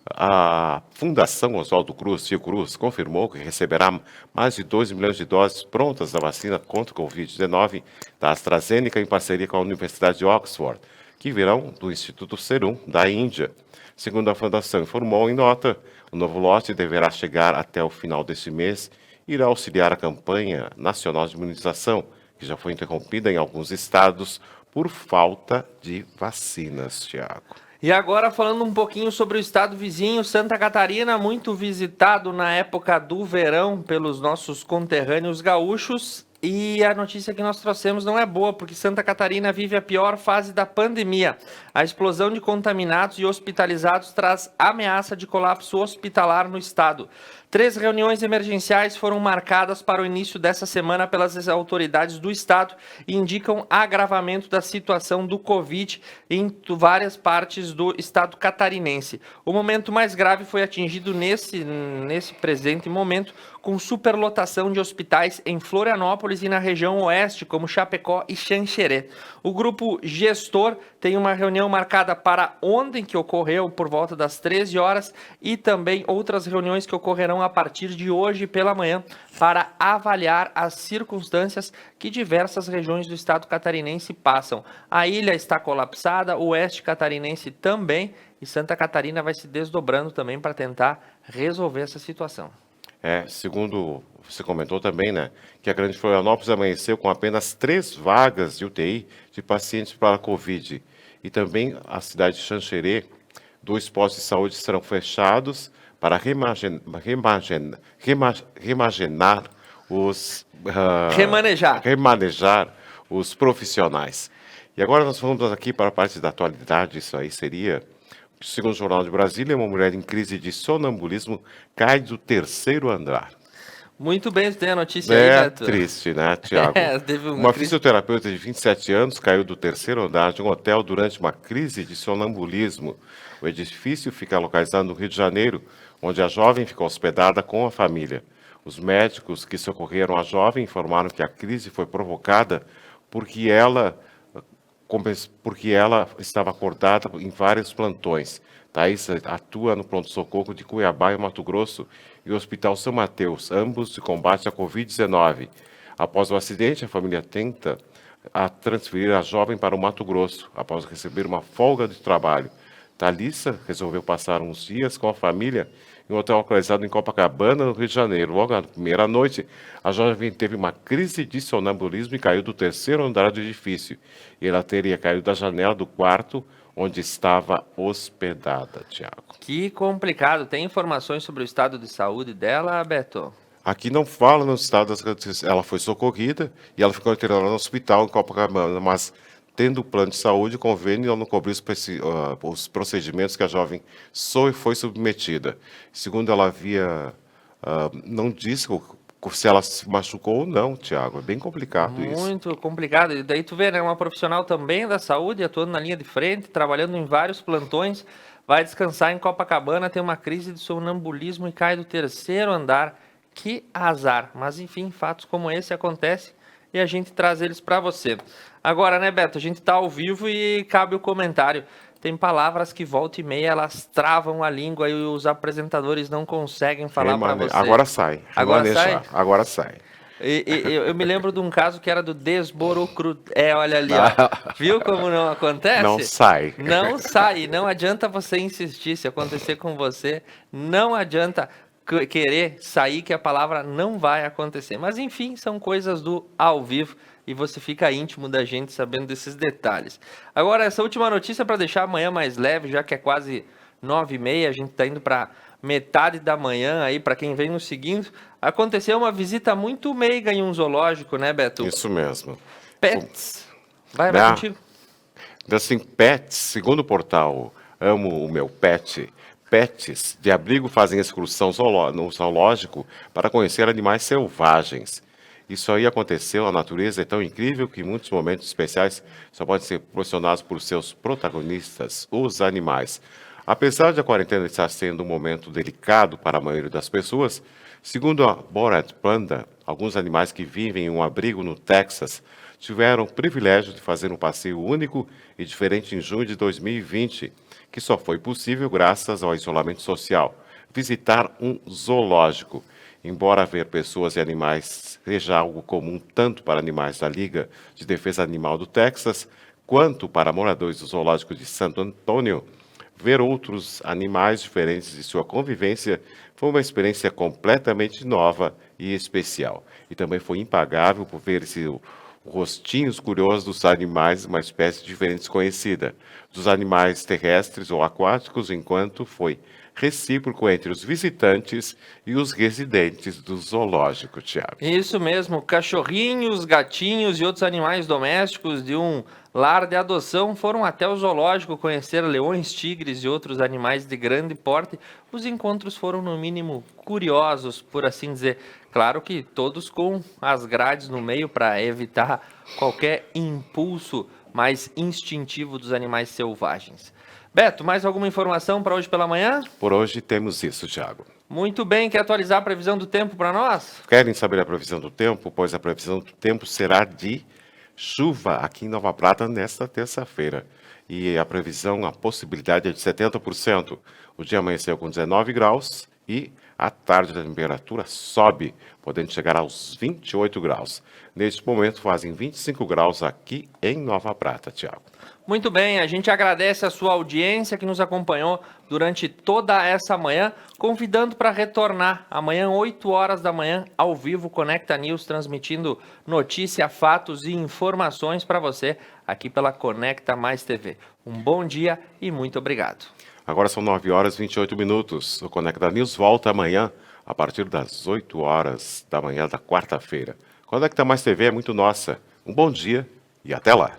A Fundação Oswaldo Cruz, Fiocruz, confirmou que receberá mais de 2 milhões de doses prontas da vacina contra a Covid-19 da AstraZeneca em parceria com a Universidade de Oxford, que virão do Instituto Serum da Índia. Segundo a Fundação informou em nota, o novo lote deverá chegar até o final deste mês e irá auxiliar a campanha nacional de imunização, que já foi interrompida em alguns estados por falta de vacinas, Tiago. E agora falando um pouquinho sobre o estado vizinho, Santa Catarina, muito visitado na época do verão pelos nossos conterrâneos gaúchos. E a notícia que nós trouxemos não é boa, porque Santa Catarina vive a pior fase da pandemia. A explosão de contaminados e hospitalizados traz ameaça de colapso hospitalar no estado. 3 reuniões emergenciais foram marcadas para o início dessa semana pelas autoridades do estado e indicam agravamento da situação do Covid em várias partes do estado catarinense. O momento mais grave foi atingido nesse presente momento, com superlotação de hospitais em Florianópolis e na região oeste, como Chapecó e Xanxerê. O grupo gestor tem uma reunião marcada para ontem, que ocorreu por volta das 13 horas, e também outras reuniões que ocorrerão a partir de hoje pela manhã, para avaliar as circunstâncias que diversas regiões do estado catarinense passam. A ilha está colapsada, o oeste catarinense também, e Santa Catarina vai se desdobrando também para tentar resolver essa situação. Segundo você comentou também, né, que a Grande Florianópolis amanheceu com apenas 3 vagas de UTI de pacientes para a Covid. E também a cidade de Xanxerê, 2 postos de saúde serão fechados para remanejar os profissionais. E agora nós vamos aqui para a parte da atualidade. Isso aí seria, segundo o Jornal de Brasília, uma mulher em crise de sonambulismo cai do 3º andar. Muito bem, tem a notícia aí, Beto. É triste, né, Tiago? Teve uma fisioterapeuta de 27 anos caiu do 3º andar de um hotel durante uma crise de sonambulismo. O edifício fica localizado no Rio de Janeiro, onde a jovem ficou hospedada com a família. Os médicos que socorreram a jovem informaram que a crise foi provocada porque ela estava acordada em vários plantões. Thaís atua no pronto-socorro de Cuiabá e Mato Grosso e o Hospital São Mateus, ambos de combate à Covid-19. Após o acidente, a família tenta transferir a jovem para o Mato Grosso, após receber uma folga de trabalho. Thalissa resolveu passar uns dias com a família em um hotel localizado em Copacabana, no Rio de Janeiro. Logo na primeira noite, a jovem teve uma crise de sonambulismo e caiu do 3º andar do edifício. E ela teria caído da janela do quarto onde estava hospedada, Tiago. Que complicado. Tem informações sobre o estado de saúde dela, Beto? Aqui não fala no estado, ela foi socorrida e ela ficou internada no hospital em Copacabana, mas tendo plano de saúde, convênio, ela não cobriu os procedimentos que a jovem foi submetida. Segundo ela não disse se ela se machucou ou não, Tiago. É bem complicado isso. Muito complicado. E daí tu vê, né, uma profissional também da saúde, atuando na linha de frente, trabalhando em vários plantões, vai descansar em Copacabana, tem uma crise de sonambulismo e cai do 3º andar. Que azar. Mas enfim, fatos como esse acontecem e a gente traz eles para você. Agora, né, Beto, a gente está ao vivo e cabe o comentário. Tem palavras que volta e meia elas travam a língua e os apresentadores não conseguem falar para você. Agora sai. Agora sai. Eu me lembro de um caso que era do desborocru. Olha ali, ó. Viu como não acontece? Não sai. Não sai. Não adianta você insistir. Se acontecer com você, não adianta. querer sair que a palavra não vai acontecer. Mas enfim, são coisas do ao vivo e você fica íntimo da gente sabendo desses detalhes. Agora, essa última notícia para deixar amanhã mais leve, já que é quase 9h30, a gente está indo para metade da manhã aí, para quem vem nos seguindo. Aconteceu uma visita muito meiga em um zoológico, né, Beto? Isso mesmo. Pets. Vai contigo. Assim, pets, segundo o portal Amo o Meu Pet, pets de abrigo fazem excursão no zoológico para conhecer animais selvagens. Isso aí aconteceu, a natureza é tão incrível que muitos momentos especiais só podem ser proporcionados por seus protagonistas, os animais. Apesar de a quarentena estar sendo um momento delicado para a maioria das pessoas, segundo a Bored Panda, alguns animais que vivem em um abrigo no Texas tiveram o privilégio de fazer um passeio único e diferente em junho de 2020, que só foi possível graças ao isolamento social, visitar um zoológico. Embora ver pessoas e animais seja algo comum tanto para animais da Liga de Defesa Animal do Texas, quanto para moradores do zoológico de Santo Antônio, ver outros animais diferentes de sua convivência foi uma experiência completamente nova e especial. E também foi impagável por ver rostinhos curiosos dos animais, uma espécie diferente desconhecida, dos animais terrestres ou aquáticos, enquanto foi recíproco entre os visitantes e os residentes do zoológico, Thiago. Isso mesmo, cachorrinhos, gatinhos e outros animais domésticos de um lar de adoção foram até o zoológico conhecer leões, tigres e outros animais de grande porte. Os encontros foram, no mínimo, curiosos, por assim dizer. Claro que todos com as grades no meio para evitar qualquer impulso mais instintivo dos animais selvagens. Beto, mais alguma informação para hoje pela manhã? Por hoje temos isso, Thiago. Muito bem, quer atualizar a previsão do tempo para nós? Querem saber a previsão do tempo? Pois a previsão do tempo será de chuva aqui em Nova Prata nesta terça-feira. E a previsão, a possibilidade é de 70%. O dia amanheceu com 19 graus e à tarde a temperatura sobe, podendo chegar aos 28 graus. Neste momento fazem 25 graus aqui em Nova Prata, Thiago. Muito bem, a gente agradece a sua audiência que nos acompanhou durante toda essa manhã, convidando para retornar amanhã, 8 horas da manhã, ao vivo, Conecta News, transmitindo notícia, fatos e informações para você aqui pela Conecta Mais TV. Um bom dia e muito obrigado. Agora são 9 horas e 28 minutos. O Conecta News volta amanhã, a partir das 8 horas da manhã da quarta-feira. Conecta Mais TV é muito nossa. Um bom dia e até lá.